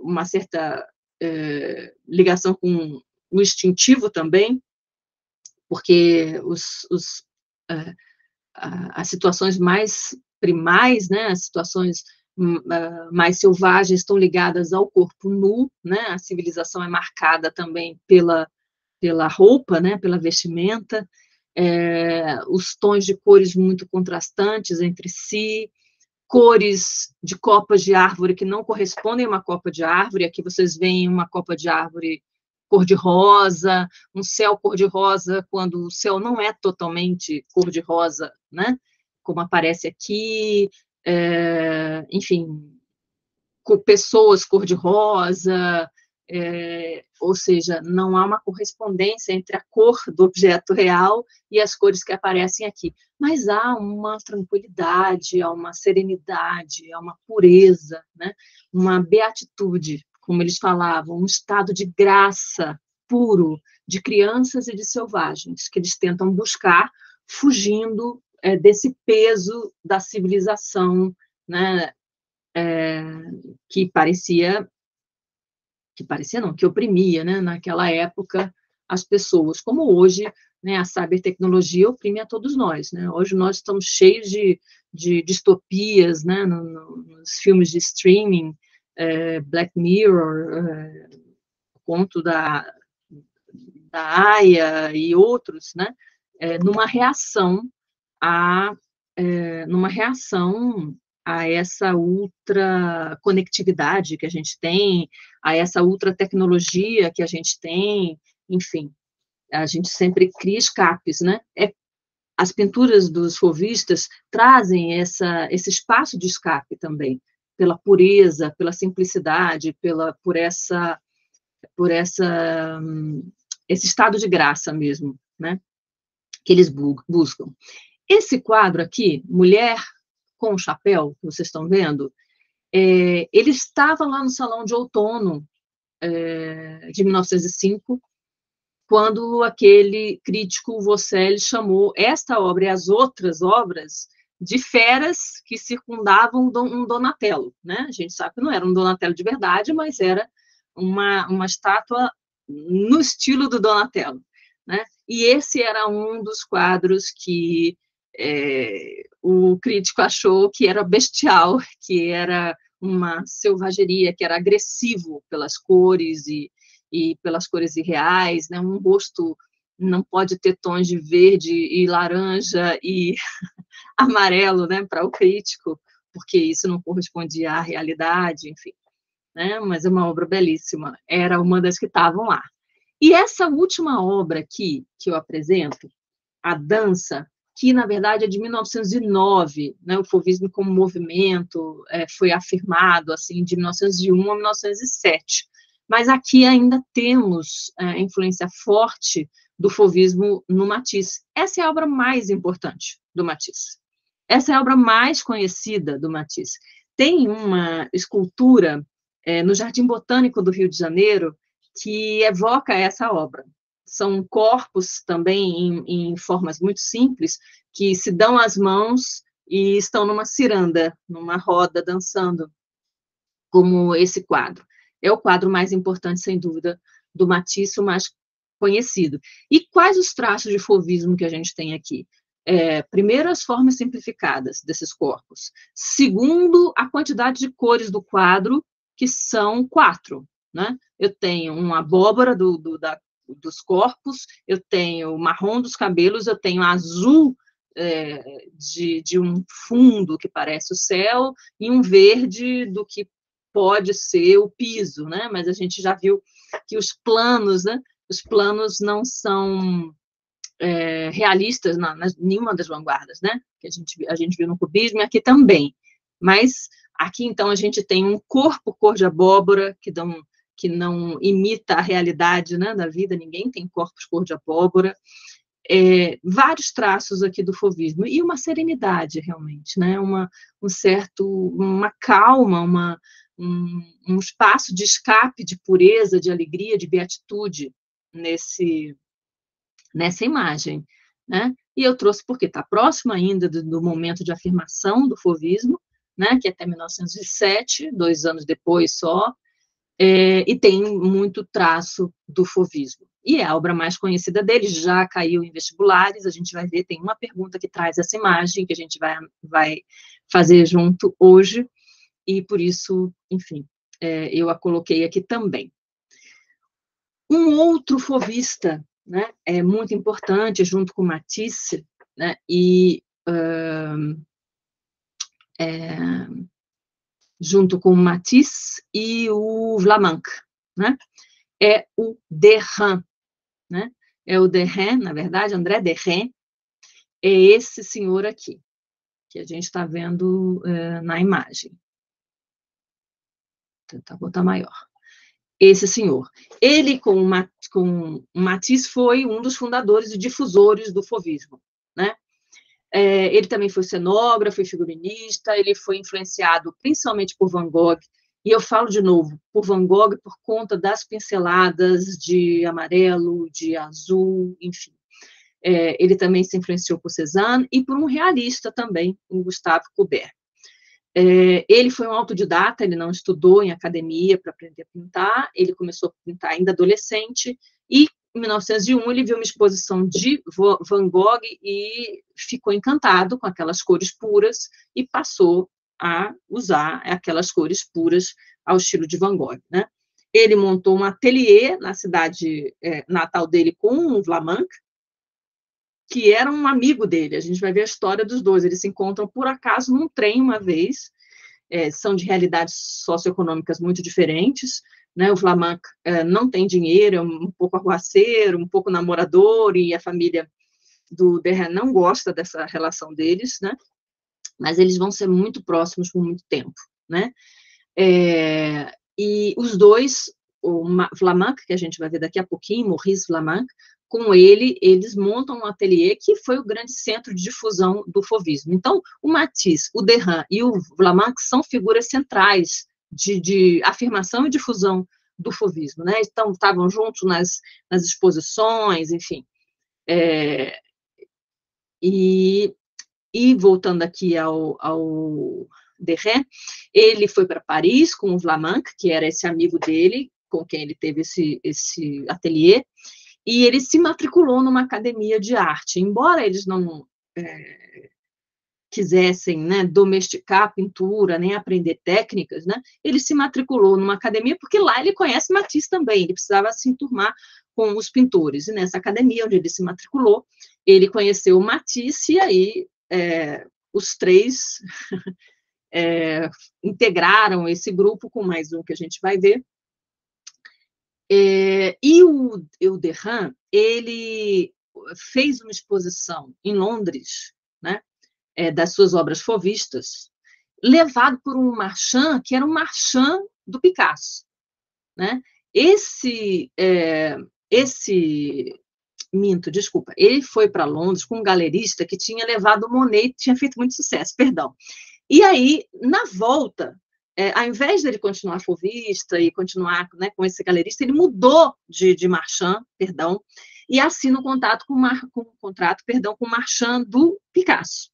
uma certa ligação com o instintivo também, porque as situações mais primais, né, as situações mais selvagens estão ligadas ao corpo nu, né, a civilização é marcada também pela roupa, né, pela vestimenta, os tons de cores muito contrastantes entre si, cores de copas de árvore que não correspondem a uma copa de árvore. Aqui vocês veem uma copa de árvore cor-de-rosa, um céu cor-de-rosa, quando o céu não é totalmente cor-de-rosa, né? Como aparece aqui, enfim, com pessoas cor-de-rosa, ou seja, não há uma correspondência entre a cor do objeto real e as cores que aparecem aqui, mas há uma tranquilidade, há uma serenidade, há uma pureza, né? Uma beatitude, como eles falavam, um estado de graça puro de crianças e de selvagens, que eles tentam buscar, fugindo desse peso da civilização, né? Que oprimia, né, naquela época as pessoas, como hoje, né, a cybertecnologia oprime a todos nós, né? Hoje nós estamos cheios de distopias, né, nos filmes de streaming, Black Mirror, o conto da Aya e outros, né, numa reação a numa reação a essa ultra conectividade que a gente tem, a essa ultra tecnologia que a gente tem, enfim, a gente sempre cria escapes, né? As pinturas dos fauvistas trazem esse espaço de escape também, pela pureza, pela simplicidade, por esse estado de graça mesmo, né? Que eles buscam. Esse quadro aqui, Mulher com o Chapéu, que vocês estão vendo, ele estava lá no Salão de Outono de 1905, quando aquele crítico Vaucel chamou esta obra e as outras obras de feras que circundavam um Donatello, né? A gente sabe que não era um Donatello de verdade, mas era uma estátua no estilo do Donatello, né? E esse era um dos quadros que o crítico achou que era bestial, que era uma selvageria, que era agressivo pelas cores e pelas cores irreais, né? Um rosto não pode ter tons de verde e laranja e amarelo, né, para o crítico, porque isso não correspondia à realidade, enfim, né? Mas é uma obra belíssima, era uma das que estavam lá. E essa última obra aqui, que eu apresento, A Dança, que, na verdade, é de 1909, né? O fauvismo como movimento foi afirmado assim, de 1901 a 1907. Mas aqui ainda temos influência forte do fauvismo no Matisse. Essa é a obra mais importante do Matisse. Essa é a obra mais conhecida do Matisse. Tem uma escultura no Jardim Botânico do Rio de Janeiro que evoca essa obra. São corpos também em formas muito simples, que se dão as mãos e estão numa ciranda, numa roda, dançando, como esse quadro. É o quadro mais importante, sem dúvida, do Matisse, o mais conhecido. E quais os traços de fauvismo que a gente tem aqui? Primeiro, as formas simplificadas desses corpos. Segundo, a quantidade de cores do quadro, que são 4. Né? Eu tenho uma abóbora dos corpos, eu tenho marrom dos cabelos, eu tenho azul de um fundo que parece o céu, e um verde do que pode ser o piso, né? Mas a gente já viu que os planos, né? Os planos não são realistas nenhuma das vanguardas, né? Que a gente viu no cubismo e aqui também. Mas aqui, então, a gente tem um corpo cor de abóbora, que não imita a realidade, né, da vida, ninguém tem corpos cor de abóbora, vários traços aqui do fauvismo, e uma serenidade, realmente, né, uma calma, um espaço de escape, de pureza, de alegria, de beatitude nessa imagem, né? E eu trouxe porque está próximo ainda do momento de afirmação do fauvismo, né, que é até 1907, 2 anos depois só, e tem muito traço do fauvismo. E é a obra mais conhecida dele, já caiu em vestibulares, a gente vai ver, tem uma pergunta que traz essa imagem, que a gente vai fazer junto hoje, e por isso, enfim, eu a coloquei aqui também. Um outro fauvista, né, é muito importante, junto com Matisse, né, junto com Matisse e o Vlaminck, né, é o Derain, né, é o Derain, na verdade, André Derain, é esse senhor aqui, que a gente está vendo na imagem. Vou tentar botar maior. Esse senhor. Ele, com Matisse, foi um dos fundadores e difusores do fauvismo, né? Ele também foi cenógrafo e figurinista, ele foi influenciado principalmente por Van Gogh, e eu falo de novo, por Van Gogh por conta das pinceladas de amarelo, de azul, enfim. Ele também se influenciou por Cézanne e por um realista também, o Gustave Courbet. Ele foi um autodidata, ele não estudou em academia para aprender a pintar, ele começou a pintar ainda adolescente, e em 1901 ele viu uma exposição de Van Gogh e ficou encantado com aquelas cores puras e passou a usar aquelas cores puras ao estilo de Van Gogh, né? Ele montou um ateliê na cidade natal dele com o Vlaminck, que era um amigo dele. A gente vai ver a história dos dois. Eles se encontram, por acaso, num trem uma vez. São de realidades socioeconômicas muito diferentes, né? O Vlaminck não tem dinheiro, é um pouco arruaceiro, um pouco namorador, e a família do Derain não gosta dessa relação deles, né? Mas eles vão ser muito próximos por muito tempo, né? E os dois, o Vlaminck, que a gente vai ver daqui a pouquinho, Maurice Vlaminck, com ele, eles montam um ateliê que foi o grande centro de difusão do fauvismo. Então, o Matisse, o Derain e o Vlaminck são figuras centrais de afirmação e difusão do fauvismo, né? Então, estavam juntos nas exposições, enfim. E voltando aqui ao Derain, ele foi para Paris com o Vlaminck, que era esse amigo dele, com quem ele teve esse ateliê, e ele se matriculou numa academia de arte. Embora eles não quisessem, né, domesticar a pintura, nem aprender técnicas, né, ele se matriculou numa academia, porque lá ele conhece Matisse também, ele precisava se enturmar com os pintores, e nessa academia onde ele se matriculou, ele conheceu Matisse, e aí os três integraram esse grupo com mais um que a gente vai ver. E o Derain, ele fez uma exposição em Londres, né, das suas obras fauvistas, levado por um marchand, que era um marchand do Picasso, né? Minto, desculpa, ele foi para Londres com um galerista que tinha levado o Monet, tinha feito muito sucesso, perdão. E aí, na volta, ao invés dele continuar fauvista e continuar, né, com esse galerista, ele mudou de marchand, perdão, e assina um contrato com o marchand do Picasso.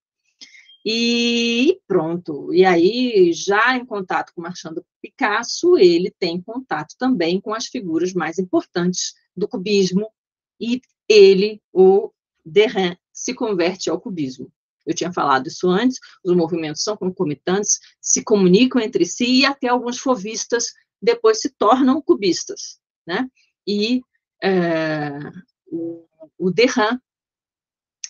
E pronto. E aí, já em contato com o marchand do Picasso, ele tem contato também com as figuras mais importantes do cubismo, e ele, o Derain, se converte ao cubismo. Eu tinha falado isso antes, os movimentos são concomitantes, se comunicam entre si, e até alguns fauvistas depois se tornam cubistas, né? E o Derain,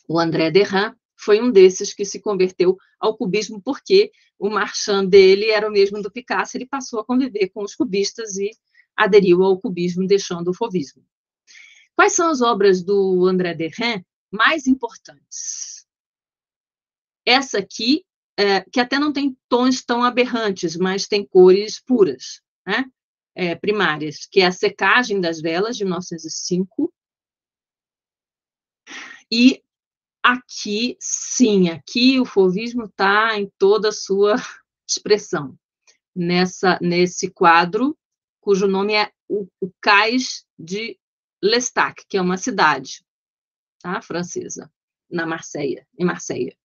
o André Derain, foi um desses que se converteu ao cubismo, porque o marchand dele era o mesmo do Picasso, ele passou a conviver com os cubistas e aderiu ao cubismo, deixando o fauvismo. Quais são as obras do André Derain mais importantes? Essa aqui, que até não tem tons tão aberrantes, mas tem cores puras, né? Primárias, que é A Secagem das Velas, de 1905, e aqui, sim, aqui o fauvismo está em toda a sua expressão, nesse quadro, cujo nome é o Cais de L'Estaque, que é uma cidade, tá, francesa, em Marseille.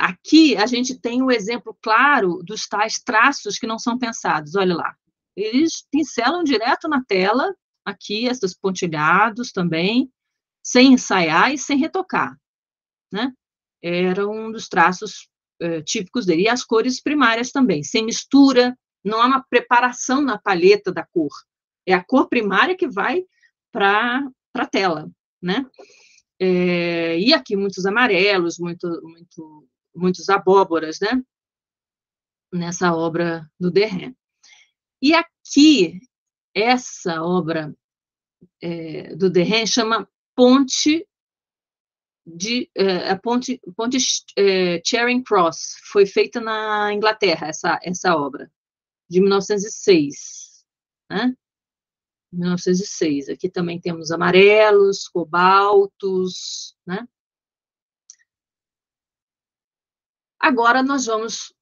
Aqui a gente tem o exemplo claro dos tais traços que não são pensados, olha lá. Eles pincelam direto na tela, aqui, esses pontilhados também, sem ensaiar e sem retocar, né? Era um dos traços típicos dele. E as cores primárias também, sem mistura, não há uma preparação na palheta da cor. É a cor primária que vai para a tela, né? E aqui muitos amarelos, muitos abóboras, né? Nessa obra do Derain. E aqui, essa obra do Derain chama Ponte Charing Cross, foi feita na Inglaterra, essa obra, de 1906, né? 1906. Aqui também temos amarelos, cobaltos, né? Agora nós vamos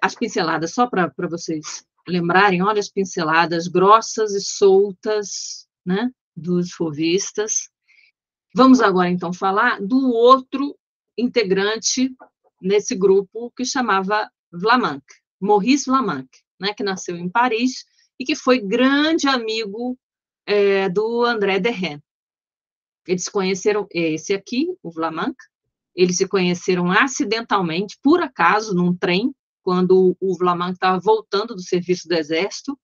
as pinceladas, só para vocês lembrarem, olha as pinceladas grossas e soltas, né, dos fauvistas. Vamos agora, então, falar do outro integrante nesse grupo que chamava Vlaminck, Maurice Vlaminck, né, que nasceu em Paris e que foi grande amigo do André Derain. Eles se conheceram, esse aqui, o Vlaminck, eles se conheceram acidentalmente, por acaso, num trem, quando o Vlaminck estava voltando do serviço do Exército,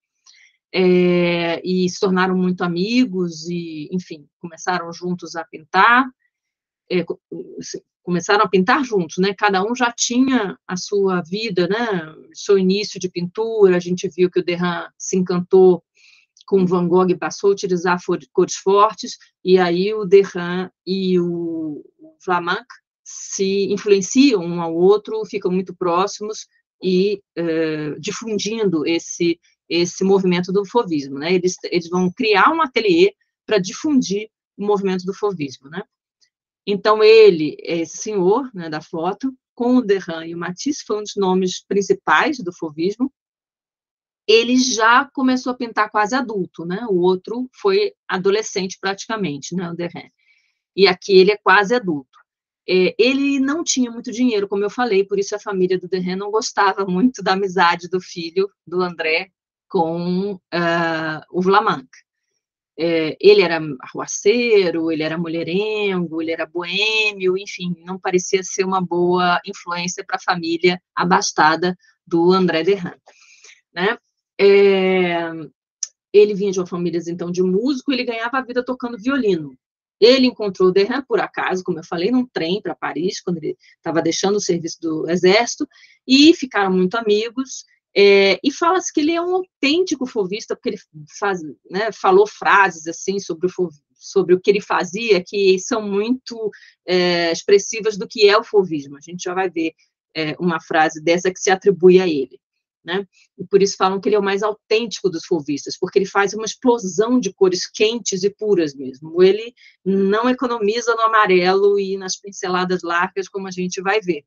e se tornaram muito amigos, e, enfim, começaram juntos a pintar, começaram a pintar juntos, né? Cada um já tinha a sua vida, né? Seu início de pintura, a gente viu que o Derain se encantou com Van Gogh e passou a utilizar cores fortes, e aí o Derain e o Vlaminck se influenciam um ao outro, ficam muito próximos e difundindo esse movimento do fauvismo, né? Eles vão criar um ateliê para difundir o movimento do fauvismo, né? Então, ele, esse senhor, né, da foto, com o Derain e o Matisse, foi um dos nomes principais do fauvismo. Ele já começou a pintar quase adulto, né? O outro foi adolescente praticamente, né, o Derain. E aqui ele é quase adulto. Ele não tinha muito dinheiro, como eu falei, por isso a família do Derain não gostava muito da amizade do filho do André com o Vlaminck. Ele era arruaceiro, ele era mulherengo, ele era boêmio, enfim, não parecia ser uma boa influência para a família abastada do André Derain, né? Ele vinha de uma família, então, de músico, ele ganhava a vida tocando violino. Ele encontrou o Derain, por acaso, como eu falei, num trem para Paris, quando ele estava deixando o serviço do exército, e ficaram muito amigos. E fala-se que ele é um autêntico fauvista, porque ele falou frases assim sobre o que ele fazia, que são muito expressivas do que é o fauvismo. A gente já vai ver uma frase dessa que se atribui a ele, né? E por isso falam que ele é o mais autêntico dos fauvistas, porque ele faz uma explosão de cores quentes e puras mesmo. Ele não economiza no amarelo e nas pinceladas largas, como a gente vai ver.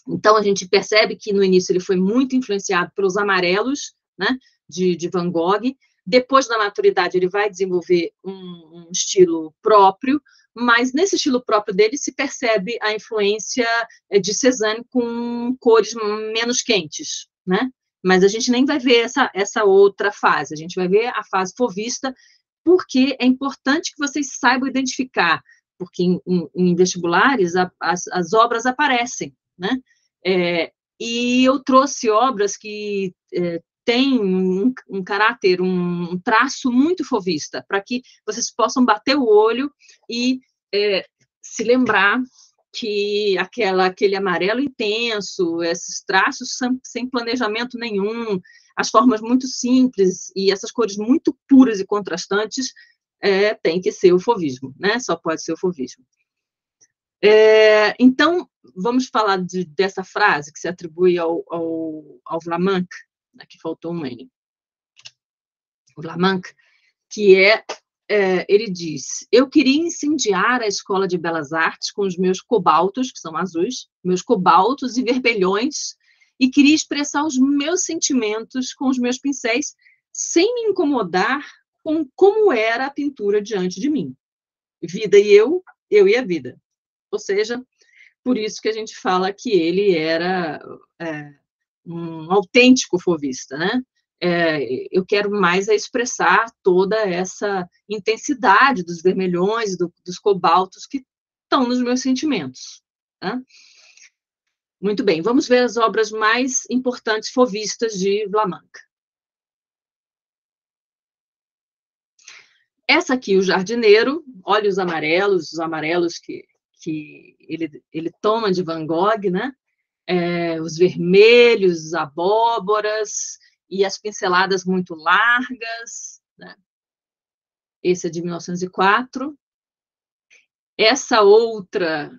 Então, a gente percebe que, no início, ele foi muito influenciado pelos amarelos, né, de Van Gogh. Depois da maturidade, ele vai desenvolver um estilo próprio, mas nesse estilo próprio dele se percebe a influência de Cézanne com cores menos quentes, né? Mas a gente nem vai ver essa outra fase, a gente vai ver a fase fauvista, porque é importante que vocês saibam identificar, porque em vestibulares as obras aparecem, né? E eu trouxe obras que têm um caráter, um traço muito fauvista, para que vocês possam bater o olho e se lembrar que aquele amarelo intenso, esses traços sem planejamento nenhum, as formas muito simples e essas cores muito puras e contrastantes, tem que ser o fauvismo, né? Só pode ser o fauvismo. Então, vamos falar dessa frase que se atribui ao Vlaminck, aqui faltou um N. O Vlaminck, que ele diz: eu queria incendiar a Escola de Belas Artes com os meus cobaltos, que são azuis, meus cobaltos e vermelhões, e queria expressar os meus sentimentos com os meus pincéis, sem me incomodar com como era a pintura diante de mim. Vida e eu e a vida. Ou seja, por isso que a gente fala que ele era um autêntico fauvista, né? Eu quero mais expressar toda essa intensidade dos vermelhões, dos cobaltos que estão nos meus sentimentos. Tá? Muito bem, vamos ver as obras mais importantes fauvistas de Vlaminck. Essa aqui, O Jardineiro, olha os amarelos que ele toma de Van Gogh, né? Os vermelhos, as abóboras e as pinceladas muito largas, né? Esse é de 1904. Essa outra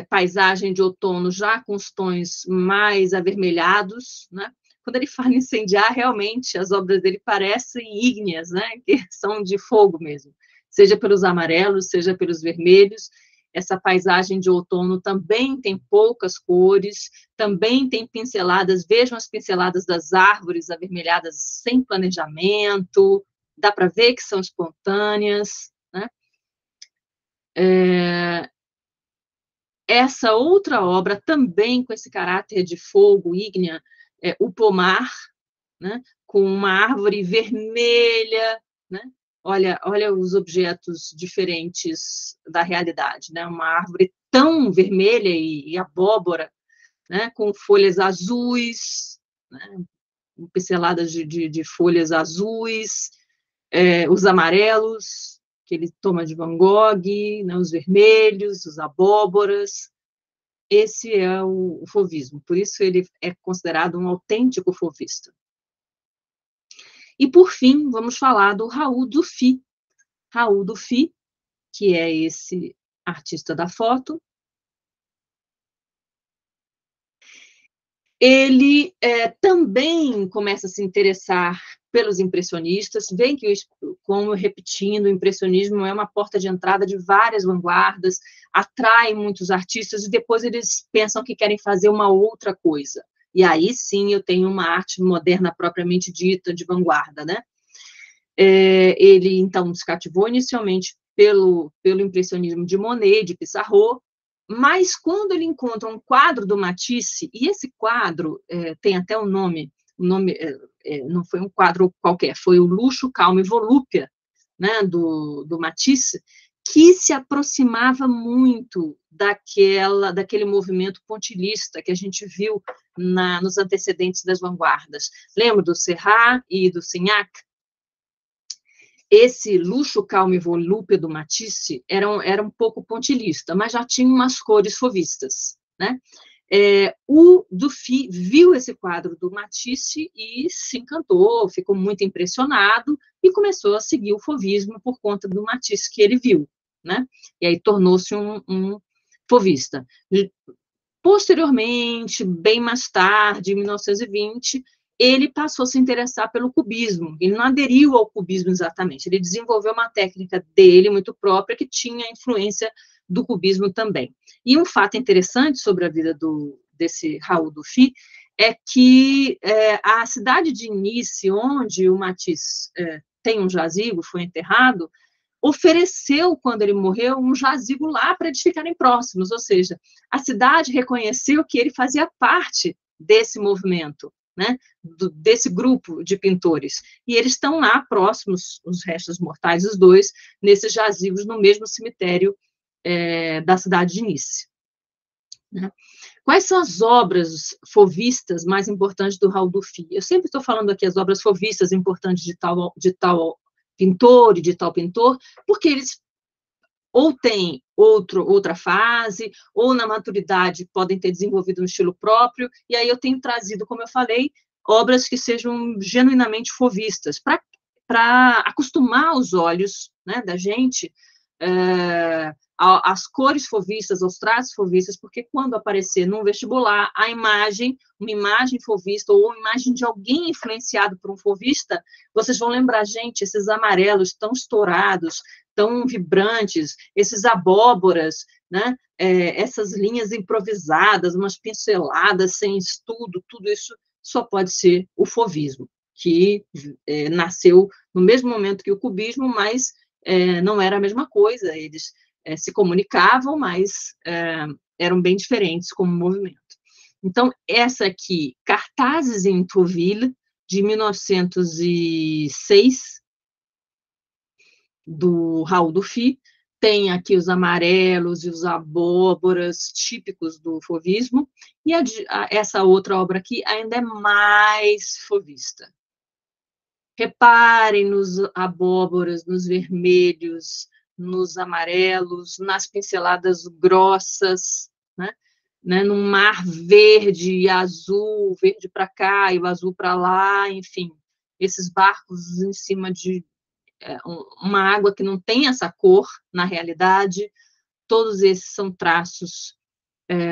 paisagem de outono já com os tons mais avermelhados, né? Quando ele fala em incendiar, realmente as obras dele parecem ígneas, né? Que são de fogo mesmo, seja pelos amarelos, seja pelos vermelhos. Essa paisagem de outono também tem poucas cores, também tem pinceladas, vejam as pinceladas das árvores avermelhadas sem planejamento, dá para ver que são espontâneas, né? Essa outra obra, também com esse caráter de fogo ígnea, O Pomar, né? Com uma árvore vermelha, né? Olha os objetos diferentes da realidade, né? Uma árvore tão vermelha e abóbora, né? Com folhas azuis, né? Pinceladas de folhas azuis, os amarelos, que ele toma de Van Gogh, né? Os vermelhos, os abóboras. Esse é o fauvismo, por isso ele é considerado um autêntico fauvista. E, por fim, vamos falar do Raoul Dufy. Raoul Dufy, que é esse artista da foto. Ele também começa a se interessar pelos impressionistas, vem que, como repetindo, o impressionismo é uma porta de entrada de várias vanguardas, atrai muitos artistas, e depois eles pensam que querem fazer uma outra coisa. E aí, sim, eu tenho uma arte moderna propriamente dita, de vanguarda, né? Ele, então, se cativou inicialmente pelo impressionismo de Monet, de Pissarro, mas quando ele encontra um quadro do Matisse, e esse quadro tem até um nome não foi um quadro qualquer, foi o Luxo, Calma e Volúpia, né, do Matisse, que se aproximava muito daquele movimento pontilhista que a gente viu nos antecedentes das vanguardas. Lembra do Serrat e do Signac? Esse luxo, calmo e volúpia do Matisse era um pouco pontilhista, mas já tinha umas cores fauvistas, né? O Dufy viu esse quadro do Matisse e se encantou, ficou muito impressionado e começou a seguir o fauvismo por conta do Matisse que ele viu, né? E aí tornou-se um fauvista. Posteriormente, bem mais tarde, em 1920, ele passou a se interessar pelo cubismo. Ele não aderiu ao cubismo exatamente, ele desenvolveu uma técnica dele muito própria que tinha influência do cubismo também. E um fato interessante sobre a vida desse Raul Dufy é que a cidade de Nice, onde o Matisse tem um jazigo, foi enterrado, ofereceu, quando ele morreu, um jazigo lá para eles ficarem próximos, ou seja, a cidade reconheceu que ele fazia parte desse movimento, né, desse grupo de pintores, e eles estão lá próximos, os restos mortais, os dois, nesses jazigos, no mesmo cemitério da cidade de Nice. Né? Quais são as obras fauvistas mais importantes do Raul Dufy? Eu sempre estou falando aqui as obras fauvistas importantes de tal pintor e de tal pintor, porque eles ou têm outra fase, ou na maturidade podem ter desenvolvido um estilo próprio, e aí eu tenho trazido, como eu falei, obras que sejam genuinamente fauvistas, para acostumar os olhos, né, da gente às cores fauvistas, aos traços fauvistas, porque quando aparecer num vestibular uma imagem fauvista, ou uma imagem de alguém influenciado por um fauvista, vocês vão lembrar, gente, esses amarelos tão estourados, tão vibrantes, esses abóboras, né? Essas linhas improvisadas, umas pinceladas sem estudo, tudo isso só pode ser o fauvismo, que nasceu no mesmo momento que o cubismo, mas não era a mesma coisa, eles se comunicavam, mas eram bem diferentes como movimento. Então, essa aqui, Cartazes em Trouville, de 1906, do Raul Dufy, tem aqui os amarelos e os abóboras típicos do fauvismo, e essa outra obra aqui ainda é mais fauvista. Reparem nos abóboras, nos vermelhos, nos amarelos, nas pinceladas grossas, né, num mar verde e azul, verde para cá e o azul para lá, enfim, esses barcos em cima de uma água que não tem essa cor na realidade, todos esses são traços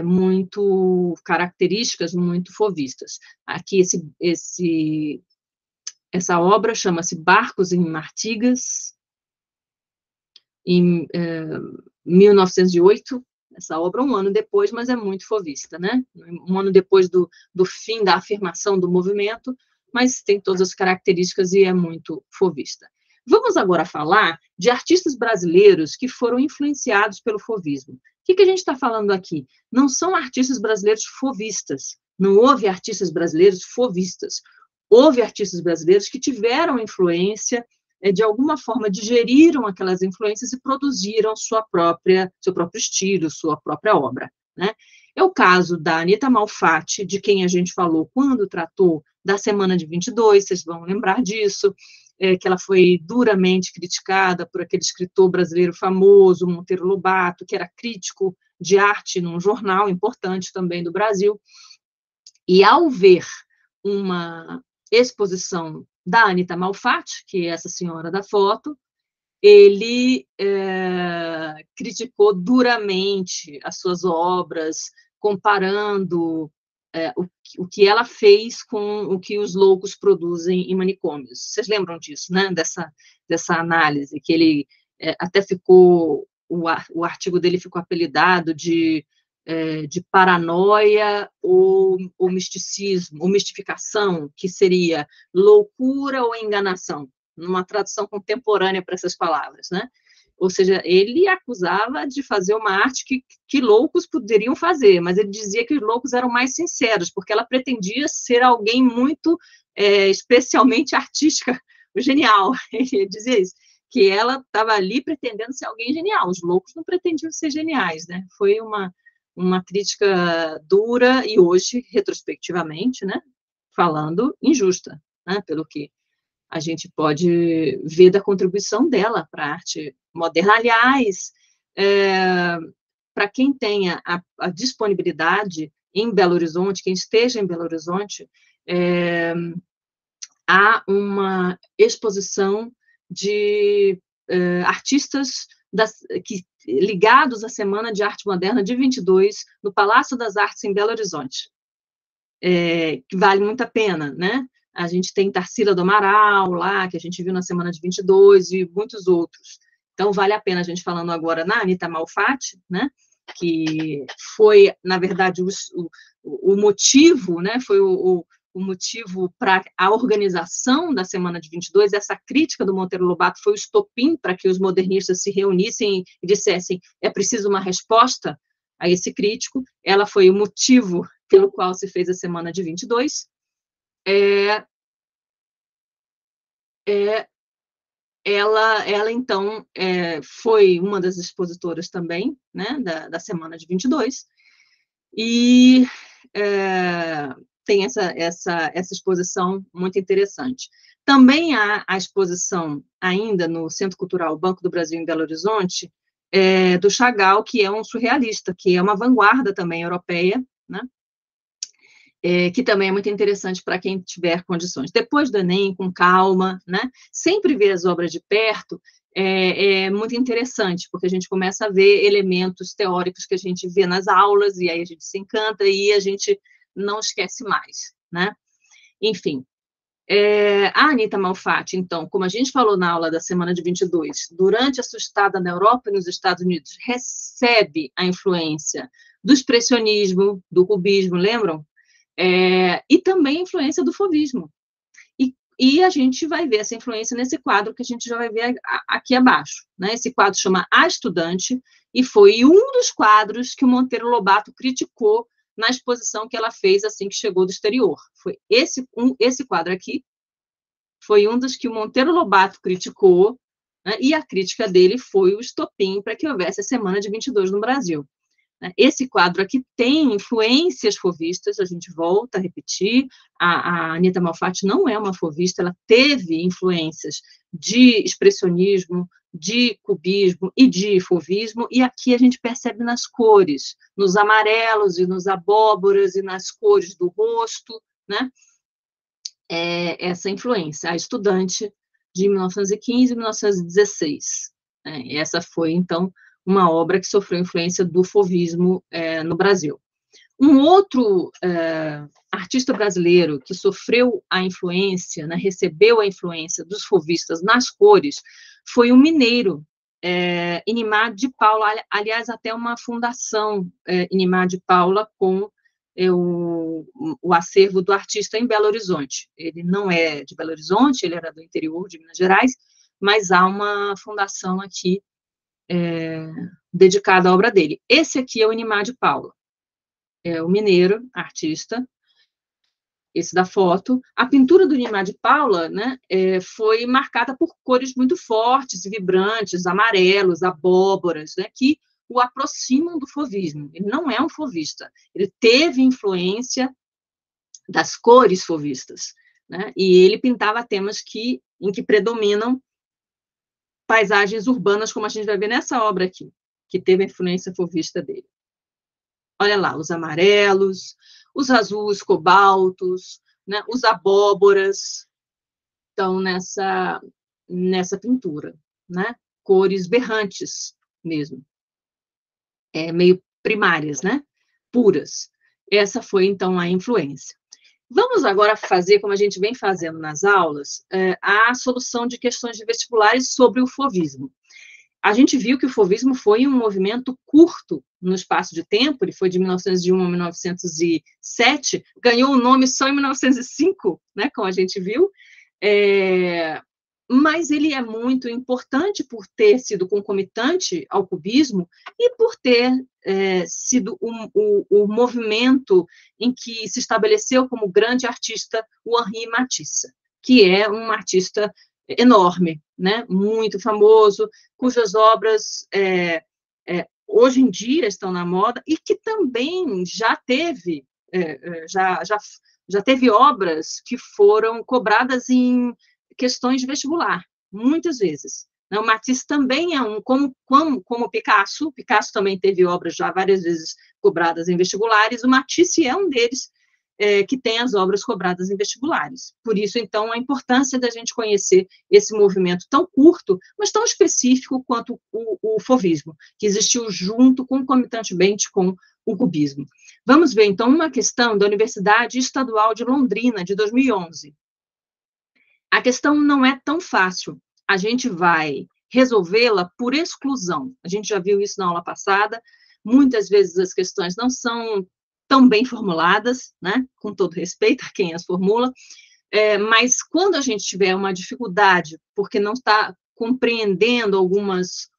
muito características, muito fauvistas. Aqui essa obra chama-se Barcos em Martigas, em 1908, essa obra um ano depois, mas é muito fauvista, né? Um ano depois do fim da afirmação do movimento, mas tem todas as características e é muito fauvista. Vamos agora falar de artistas brasileiros que foram influenciados pelo fauvismo. O que a gente está falando aqui? Não são artistas brasileiros fauvistas, não houve artistas brasileiros fauvistas, houve artistas brasileiros que tiveram influência, de alguma forma digeriram aquelas influências e produziram seu próprio estilo, sua própria obra, né? É o caso da Anita Malfatti, de quem a gente falou quando tratou da Semana de 22, vocês vão lembrar disso, que ela foi duramente criticada por aquele escritor brasileiro famoso, Monteiro Lobato, que era crítico de arte num jornal importante também do Brasil, e ao ver uma exposição da Anita Malfatti, que é essa senhora da foto, ele criticou duramente as suas obras, comparando o que ela fez com o que os loucos produzem em manicômios. Vocês lembram disso, né? Dessa análise, que ele até ficou, o artigo dele ficou apelidado de paranoia ou misticismo, ou mistificação, que seria loucura ou enganação, numa tradução contemporânea para essas palavras, né? Ou seja, ele acusava de fazer uma arte que loucos poderiam fazer, mas ele dizia que os loucos eram mais sinceros, porque ela pretendia ser alguém muito especialmente artística, genial, ele dizia isso. que ela estava ali pretendendo ser alguém genial. Os loucos não pretendiam ser geniais, né? Foi uma crítica dura e hoje, retrospectivamente, né, falando, injusta, né, pelo que a gente pode ver da contribuição dela para a arte moderna. Aliás, para quem tenha a disponibilidade em Belo Horizonte, quem esteja em Belo Horizonte, há uma exposição de artistas ligados à Semana de Arte Moderna de 22, no Palácio das Artes, em Belo Horizonte, que vale muito a pena, né? A gente tem Tarsila do Amaral lá, que a gente viu na Semana de 22, e muitos outros. Então, vale a pena a gente falando agora na Anita Malfatti, né? Que foi, na verdade, o motivo, né? Foi o motivo para a organização da Semana de 22, essa crítica do Monteiro Lobato foi o estopim para que os modernistas se reunissem e dissessem, é preciso uma resposta a esse crítico. Ela foi o motivo pelo qual se fez a Semana de 22. Ela então, foi uma das expositoras também, né, da Semana de 22, e tem essa exposição muito interessante. Também há a exposição, ainda no Centro Cultural Banco do Brasil, em Belo Horizonte, do Chagall, que é um surrealista, que é uma vanguarda também europeia, né, que também é muito interessante para quem tiver condições. Depois do Enem, com calma, né, sempre ver as obras de perto é muito interessante, porque a gente começa a ver elementos teóricos que a gente vê nas aulas, e aí a gente se encanta, e a gente não esquece mais, né? Enfim, a Anita Malfatti, então, como a gente falou na aula da Semana de 22, durante a sua estada na Europa e nos Estados Unidos, recebe a influência do expressionismo, do cubismo, lembram? E também a influência do fauvismo. E a gente vai ver essa influência nesse quadro que a gente já vai ver aqui abaixo, né? Esse quadro chama A Estudante, e foi um dos quadros que o Monteiro Lobato criticou na exposição que ela fez assim que chegou do exterior. Foi esse quadro aqui, foi um dos que o Monteiro Lobato criticou, né? E a crítica dele foi o estopim para que houvesse a Semana de 22 no Brasil. Esse quadro aqui tem influências fauvistas, a gente volta a repetir, a Anita Malfatti não é uma fauvista, ela teve influências de expressionismo, de cubismo e de fauvismo, e aqui a gente percebe nas cores, nos amarelos e nos abóboras e nas cores do rosto, né? Essa influência, A Estudante, de 1915 e 1916. Essa foi, então, uma obra que sofreu influência do fauvismo no Brasil. Um outro artista brasileiro que sofreu a influência, né, recebeu a influência dos fauvistas nas cores, foi um mineiro, Inimar de Paula, aliás, até uma fundação Inimar de Paula com o acervo do artista em Belo Horizonte. Ele não é de Belo Horizonte, ele era do interior de Minas Gerais, mas há uma fundação aqui dedicada à obra dele. Esse aqui é o Inimar de Paula, é o mineiro, artista, esse da foto. A pintura do Inimar de Paula, né, foi marcada por cores muito fortes e vibrantes, amarelos, abóboras, né, que o aproximam do fauvismo. Ele não é um fauvista, ele teve influência das cores fauvistas, né, e ele pintava temas em que predominam paisagens urbanas, como a gente vai ver nessa obra aqui, que teve a influência fauvista dele. Olha lá, os amarelos, os azuis cobaltos, né, os abóboras estão nessa pintura, né? Cores berrantes mesmo, meio primárias, né? Puras. Essa foi, então, a influência. Vamos agora fazer, como a gente vem fazendo nas aulas, a solução de questões de vestibulares sobre o fauvismo. A gente viu que o fauvismo foi um movimento curto no espaço de tempo, ele foi de 1901 a 1907, ganhou o nome só em 1905, né, como a gente viu, mas ele é muito importante por ter sido concomitante ao cubismo e por ter sido o movimento em que se estabeleceu como grande artista o Henri Matisse, que é um artista enorme, né? Muito famoso, cujas obras hoje em dia estão na moda e que também já teve já teve obras que foram cobradas em questões de vestibular, muitas vezes. O Matisse também é como Picasso também teve obras já várias vezes cobradas em vestibulares, o Matisse é um deles, que tem as obras cobradas em vestibulares. Por isso, então, a importância da gente conhecer esse movimento tão curto, mas tão específico quanto o fauvismo, que existiu junto, concomitantemente com o cubismo. Vamos ver, então, uma questão da Universidade Estadual de Londrina, de 2011. A questão não é tão fácil, a gente vai resolvê-la por exclusão. A gente já viu isso na aula passada, muitas vezes as questões não são tão bem formuladas, né? Com todo respeito a quem as formula, mas quando a gente tiver uma dificuldade, porque não está compreendendo algumas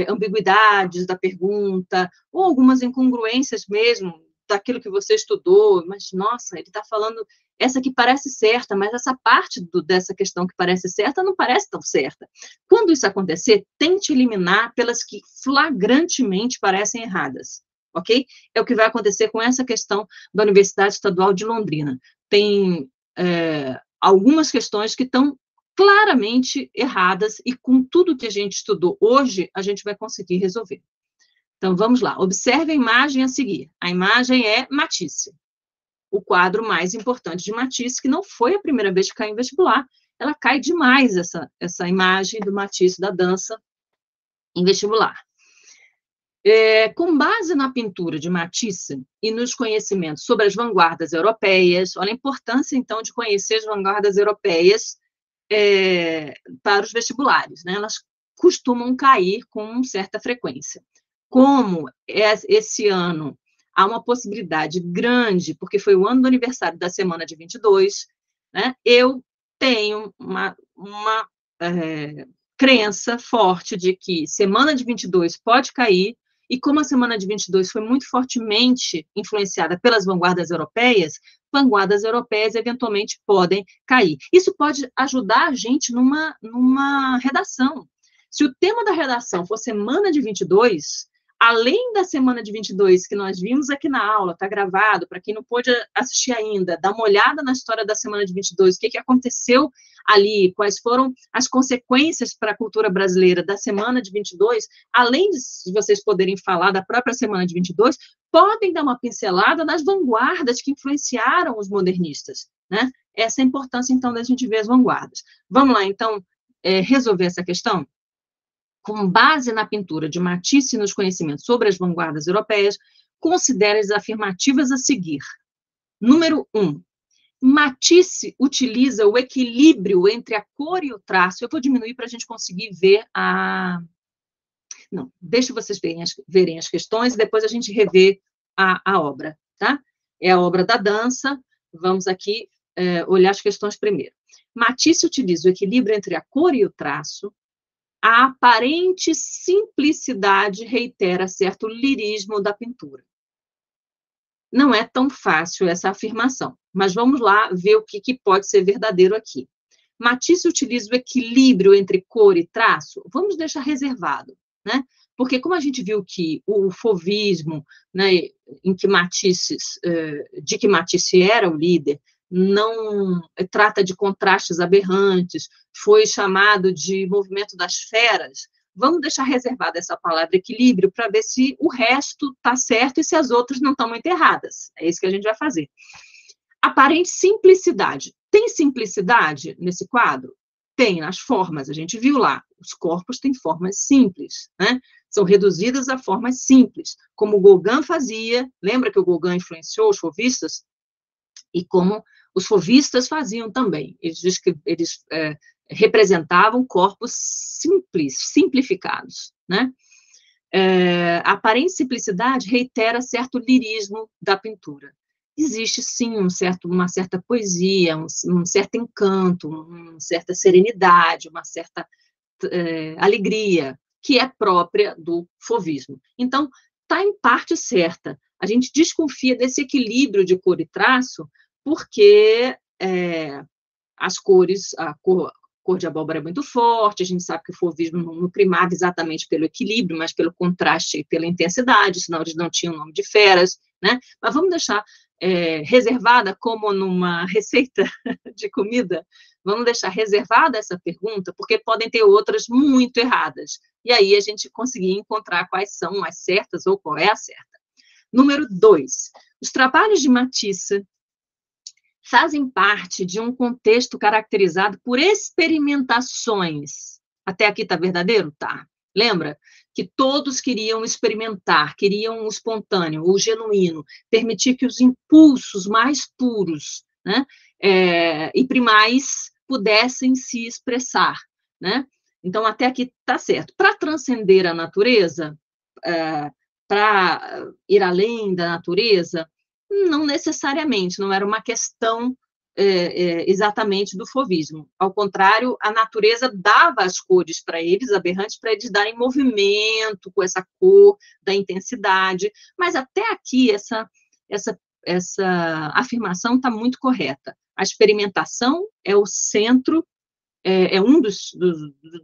ambiguidades da pergunta, ou algumas incongruências mesmo daquilo que você estudou, mas, nossa, ele está falando essa que parece certa, mas essa parte dessa questão que parece certa não parece tão certa. Quando isso acontecer, tente eliminar pelas que flagrantemente parecem erradas, ok? É o que vai acontecer com essa questão da Universidade Estadual de Londrina. Tem algumas questões que estão claramente erradas e com tudo que a gente estudou hoje, a gente vai conseguir resolver. Então, vamos lá. Observe a imagem a seguir. A imagem é Matisse, o quadro mais importante de Matisse, que não foi a primeira vez que caiu em vestibular. Ela cai demais, essa imagem do Matisse da dança em vestibular. Com base na pintura de Matisse e nos conhecimentos sobre as vanguardas europeias, olha a importância, então, de conhecer as vanguardas europeias para os vestibulares, né? Elas costumam cair com certa frequência. Como esse ano há uma possibilidade grande, porque foi o ano do aniversário da semana de 22, né? Eu tenho uma crença forte de que semana de 22 pode cair, e como a semana de 22 foi muito fortemente influenciada pelas vanguardas europeias eventualmente podem cair. Isso pode ajudar a gente numa redação. Se o tema da redação for semana de 22, além da semana de 22 que nós vimos aqui na aula, está gravado, para quem não pôde assistir ainda, dá uma olhada na história da semana de 22, o que aconteceu ali, quais foram as consequências para a cultura brasileira da semana de 22, além de vocês poderem falar da própria semana de 22, podem dar uma pincelada nas vanguardas que influenciaram os modernistas, né? Essa é a importância, então, da gente ver as vanguardas. Vamos lá, então, resolver essa questão? Com base na pintura de Matisse e nos conhecimentos sobre as vanguardas europeias, considere as afirmativas a seguir. Número 1. Matisse utiliza o equilíbrio entre a cor e o traço. Eu vou diminuir para a gente conseguir ver a... Não, deixa vocês verem as questões e depois a gente revê a obra, tá? É a obra da dança. Vamos aqui olhar as questões primeiro. Matisse utiliza o equilíbrio entre a cor e o traço. A aparente simplicidade reitera certo lirismo da pintura. Não é tão fácil essa afirmação, mas vamos lá ver o que pode ser verdadeiro aqui. Matisse utiliza o equilíbrio entre cor e traço? Vamos deixar reservado, né? Porque como a gente viu que o fauvismo, né, de que Matisse era o líder, não trata de contrastes aberrantes, foi chamado de movimento das feras. Vamos deixar reservada essa palavra equilíbrio para ver se o resto está certo e se as outras não estão muito erradas. É isso que a gente vai fazer. Aparente simplicidade. Tem simplicidade nesse quadro? Tem, nas formas, a gente viu lá. Os corpos têm formas simples, né? São reduzidas a formas simples, como o Gauguin fazia. Lembra que o Gauguin influenciou os fauvistas? E como os fauvistas faziam também. Eles representavam corpos simples, simplificados, né? A aparente simplicidade reitera certo lirismo da pintura. Existe, sim, uma certa poesia, um certo encanto, uma certa serenidade, uma certa alegria, que é própria do fauvismo. Então, está em parte certa. A gente desconfia desse equilíbrio de cor e traço, porque as cores, cor de abóbora é muito forte, a gente sabe que o fauvismo não primava exatamente pelo equilíbrio, mas pelo contraste e pela intensidade, senão eles não tinham nome de feras, né? Mas vamos deixar reservada, como numa receita de comida, vamos deixar reservada essa pergunta, porque podem ter outras muito erradas. E aí a gente conseguir encontrar quais são as certas ou qual é a certa. Número 2. Os trabalhos de Matisse fazem parte de um contexto caracterizado por experimentações. Até aqui está verdadeiro? Tá. Lembra? Que todos queriam experimentar, queriam o espontâneo, o genuíno, permitir que os impulsos mais puros, né, e primais pudessem se expressar, né? Então, até aqui está certo. Para transcender a natureza, para ir além da natureza, não necessariamente, não era uma questão exatamente do fauvismo. Ao contrário, a natureza dava as cores para eles, aberrantes, para eles darem movimento com essa cor, da intensidade, mas até aqui essa afirmação está muito correta. A experimentação é o centro, um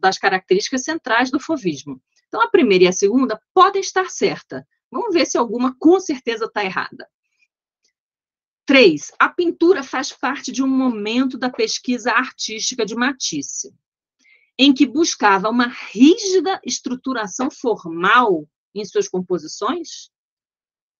das características centrais do fauvismo. Então, a primeira e a segunda podem estar certas. Vamos ver se alguma com certeza está errada. 3. A pintura faz parte de um momento da pesquisa artística de Matisse, em que buscava uma rígida estruturação formal em suas composições.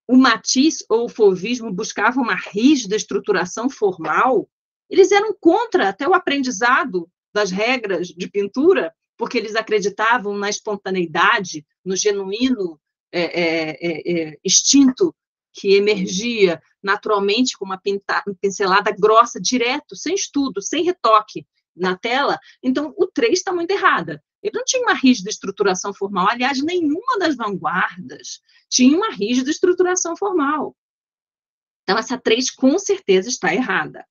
O Matisse ou o fauvismo buscavam uma rígida estruturação formal. Eles eram contra até o aprendizado das regras de pintura, porque eles acreditavam na espontaneidade, no genuíno instinto que emergia naturalmente com uma pincelada grossa, direto, sem estudo, sem retoque na tela. Então, o 3 está muito errada. Ele não tinha uma rígida estruturação formal. Aliás, nenhuma das vanguardas tinha uma rígida estruturação formal. Então, essa 3 com certeza está errada.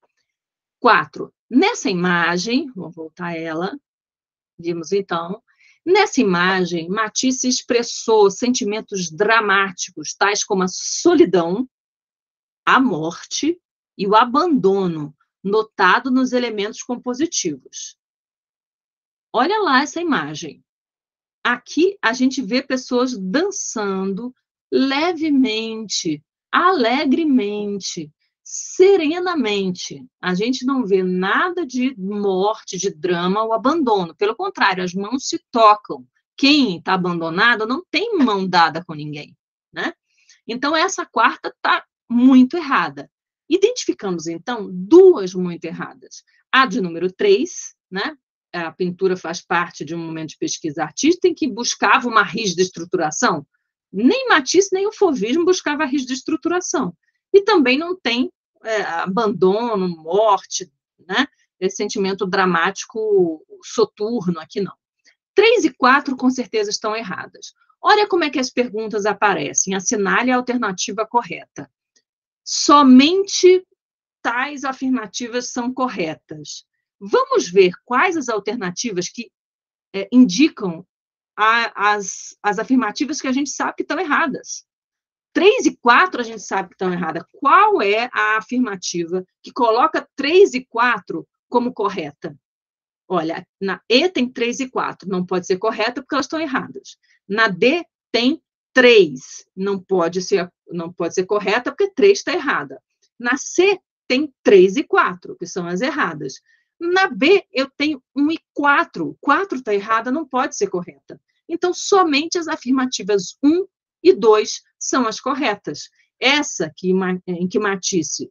4. Nessa imagem, vou voltar a ela, vimos então, nessa imagem, Matisse expressou sentimentos dramáticos, tais como a solidão, a morte e o abandono, notado nos elementos compositivos. Olha lá essa imagem. Aqui a gente vê pessoas dançando levemente, alegremente, serenamente. A gente não vê nada de morte, de drama ou abandono. Pelo contrário, as mãos se tocam. Quem está abandonado não tem mão dada com ninguém, né? Então, essa quarta está muito errada. Identificamos, então, duas muito erradas. A de número 3, né? A pintura faz parte de um momento de pesquisa artística em que buscava uma rígida estruturação. Nem Matisse, nem o fauvismo buscava a rígida estruturação. E também não tem abandono, morte, né? Esse sentimento dramático soturno aqui, não. 3 e 4, com certeza, estão erradas. Olha como é que as perguntas aparecem. Assinale a alternativa correta. Somente tais afirmativas são corretas. Vamos ver quais as alternativas que indicam as afirmativas que a gente sabe que estão erradas. 3 e 4 a gente sabe que estão erradas. Qual é a afirmativa que coloca 3 e 4 como correta? Olha, na E tem 3 e 4, não pode ser correta porque elas estão erradas. Na D tem 3, não pode ser correta porque 3 está errada. Na C tem 3 e 4, que são as erradas. Na B eu tenho 1 e 4, 4 está errada, não pode ser correta. Então, somente as afirmativas 1 e 2 são as corretas. Essa em que Matisse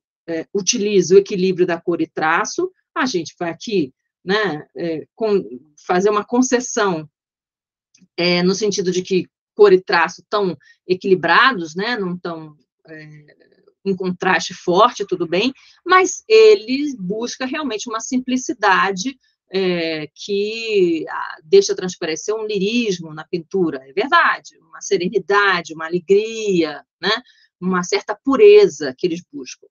utiliza o equilíbrio da cor e traço, a gente vai aqui, né, fazer uma concessão no sentido de que cor e traço estão equilibrados, né, não estão em contraste forte, tudo bem, mas ele busca realmente uma simplicidade que deixa transparecer um lirismo na pintura, é verdade, uma serenidade, uma alegria, né, uma certa pureza que eles buscam.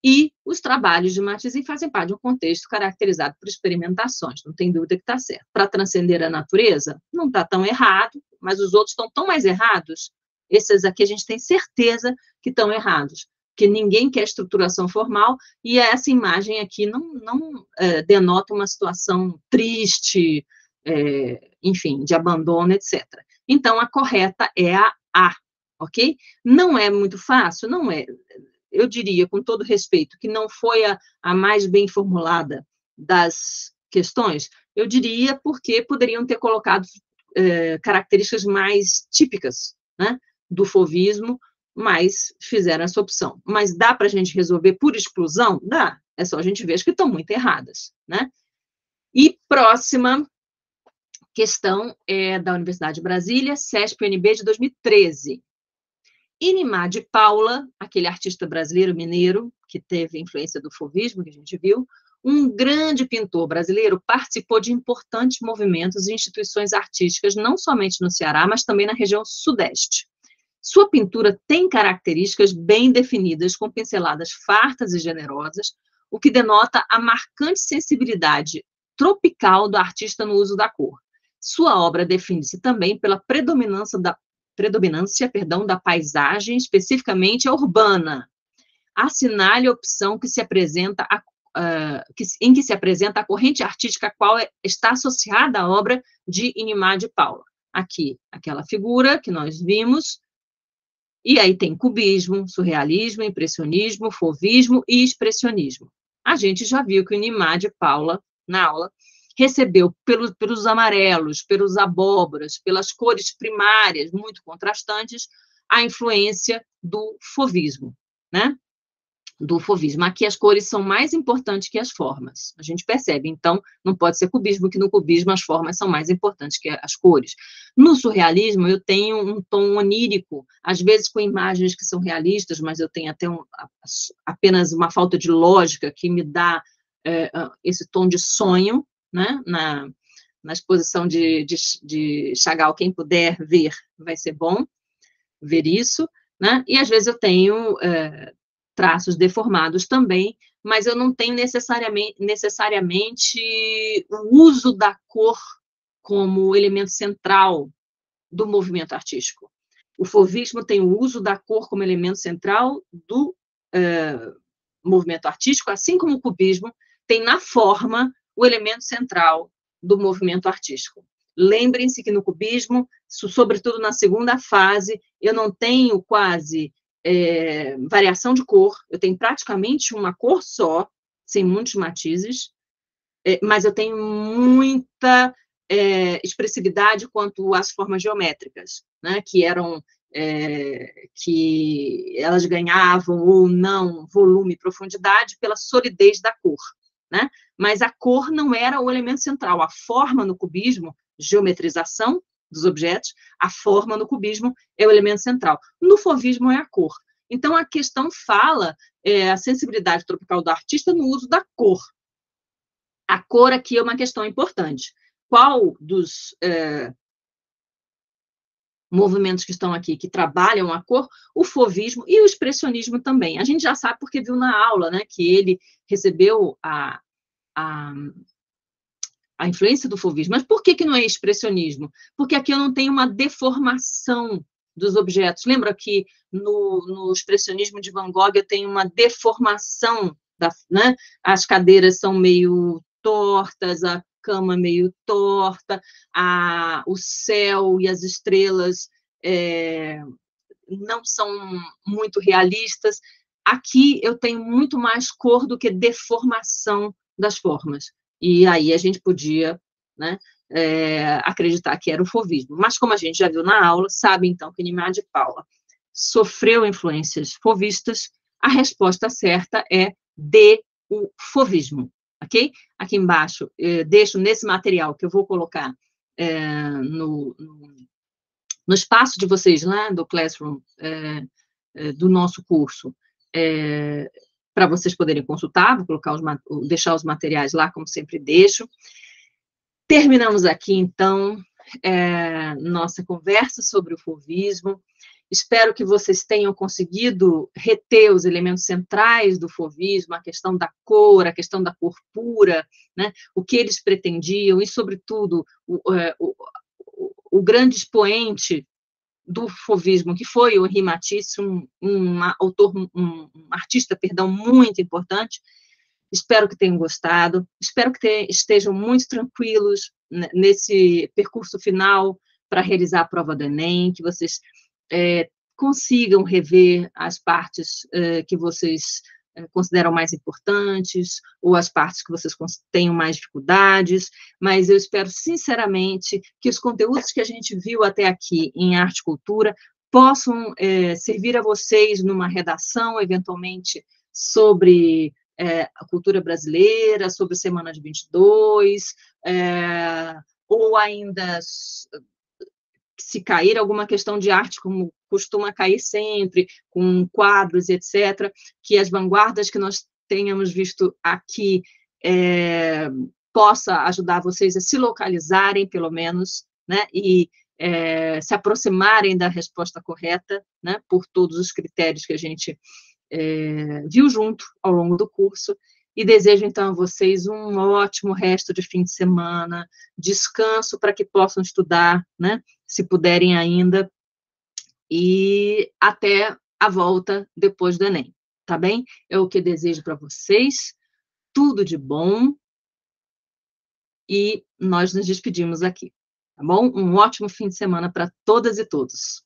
E os trabalhos de Matisse fazem parte de um contexto caracterizado por experimentações, não tem dúvida que está certo. Para transcender a natureza, não está tão errado, mas os outros estão tão mais errados, esses aqui a gente tem certeza que estão errados. porque ninguém quer estruturação formal, e essa imagem aqui não denota uma situação triste, enfim, de abandono, etc. Então, a correta é a A, ok? Não é muito fácil? Não é. Eu diria, com todo respeito, que não foi a mais bem formulada das questões, eu diria porque poderiam ter colocado características mais típicas, né, do fauvismo, mas fizeram essa opção. Mas dá para a gente resolver por exclusão? Dá. É só a gente ver as que estão muito erradas, né? E próxima questão é da Universidade de Brasília, CESP-UNB de 2013. Inimar de Paula, aquele artista brasileiro mineiro, que teve influência do fauvismo, que a gente viu, um grande pintor brasileiro, participou de importantes movimentos e instituições artísticas, não somente no Ceará, mas também na região sudeste. Sua pintura tem características bem definidas, com pinceladas fartas e generosas, o que denota a marcante sensibilidade tropical do artista no uso da cor. Sua obra define-se também pela predominância da paisagem, especificamente a urbana. Assinale a opção que se apresenta em que se apresenta a corrente artística a qual está associada à obra de Inimar de Paula. Aqui, aquela figura que nós vimos, e aí tem cubismo, surrealismo, impressionismo, fauvismo e expressionismo. A gente já viu que o Inimar de Paula, na aula, recebeu pelos amarelos, pelos abóboras, pelas cores primárias, muito contrastantes, a influência do fauvismo, né? Do fauvismo. Aqui as cores são mais importantes que as formas. A gente percebe, então, não pode ser cubismo, que no cubismo as formas são mais importantes que as cores. No surrealismo, eu tenho um tom onírico, às vezes com imagens que são realistas, mas eu tenho até apenas uma falta de lógica que me dá esse tom de sonho, né? Na exposição de Chagall, quem puder ver, vai ser bom ver isso, né? E às vezes eu tenho traços deformados também, mas eu não tenho necessariamente o uso da cor como elemento central do movimento artístico. O fauvismo tem o uso da cor como elemento central do movimento artístico, assim como o cubismo tem na forma o elemento central do movimento artístico. Lembrem-se que no cubismo, sobretudo na segunda fase, eu não tenho quase variação de cor, eu tenho praticamente uma cor só, sem muitos matizes, mas eu tenho muita expressividade quanto às formas geométricas, né, que eram que elas ganhavam ou não volume e profundidade pela solidez da cor, né? Mas a cor não era o elemento central. A forma no cubismo, geometrização dos objetos, a forma no cubismo é o elemento central. No fauvismo é a cor. Então, a questão fala a sensibilidade tropical do artista no uso da cor. A cor aqui é uma questão importante. Qual dos movimentos que estão aqui, que trabalham a cor, o fauvismo e o expressionismo também. A gente já sabe porque viu na aula, né, que ele recebeu a influência do fauvismo. Mas por que não é expressionismo? Porque aqui eu não tenho uma deformação dos objetos. Lembra que no expressionismo de Van Gogh eu tenho uma deformação, né? As cadeiras são meio tortas, a cama meio torta, o céu e as estrelas não são muito realistas. Aqui eu tenho muito mais cor do que deformação das formas. E aí a gente podia, né, acreditar que era o fauvismo. Mas como a gente já viu na aula, sabe então que Inimar de Paula sofreu influências fauvistas, a resposta certa é D, o fauvismo. Ok? Aqui embaixo, deixo nesse material que eu vou colocar no espaço de vocês, lá do Classroom, do nosso curso, para vocês poderem consultar, vou colocar deixar os materiais lá, como sempre deixo. Terminamos aqui, então, nossa conversa sobre o fauvismo. Espero que vocês tenham conseguido reter os elementos centrais do fauvismo, a questão da cor, a questão da cor pura, né? O que eles pretendiam e, sobretudo, o grande expoente do Fauvismo, que foi o Henri Matisse, um artista, perdão, muito importante. Espero que tenham gostado, espero que estejam muito tranquilos nesse percurso final para realizar a prova do Enem, que vocês consigam rever as partes que vocês consideram mais importantes, ou as partes que vocês tenham mais dificuldades, mas eu espero, sinceramente, que os conteúdos que a gente viu até aqui em arte e cultura possam servir a vocês numa redação, eventualmente, sobre a cultura brasileira, sobre a Semana de 22, ou ainda, se cair alguma questão de arte, como costuma cair sempre, com quadros, etc., que as vanguardas que nós tenhamos visto aqui possa ajudar vocês a se localizarem, pelo menos, né, e se aproximarem da resposta correta, né, por todos os critérios que a gente viu junto ao longo do curso, e desejo, então, a vocês um ótimo resto de fim de semana, descanso para que possam estudar, né, se puderem ainda, e até a volta depois do Enem, tá bem? É o que desejo para vocês, tudo de bom, e nós nos despedimos aqui, tá bom? Um ótimo fim de semana para todas e todos.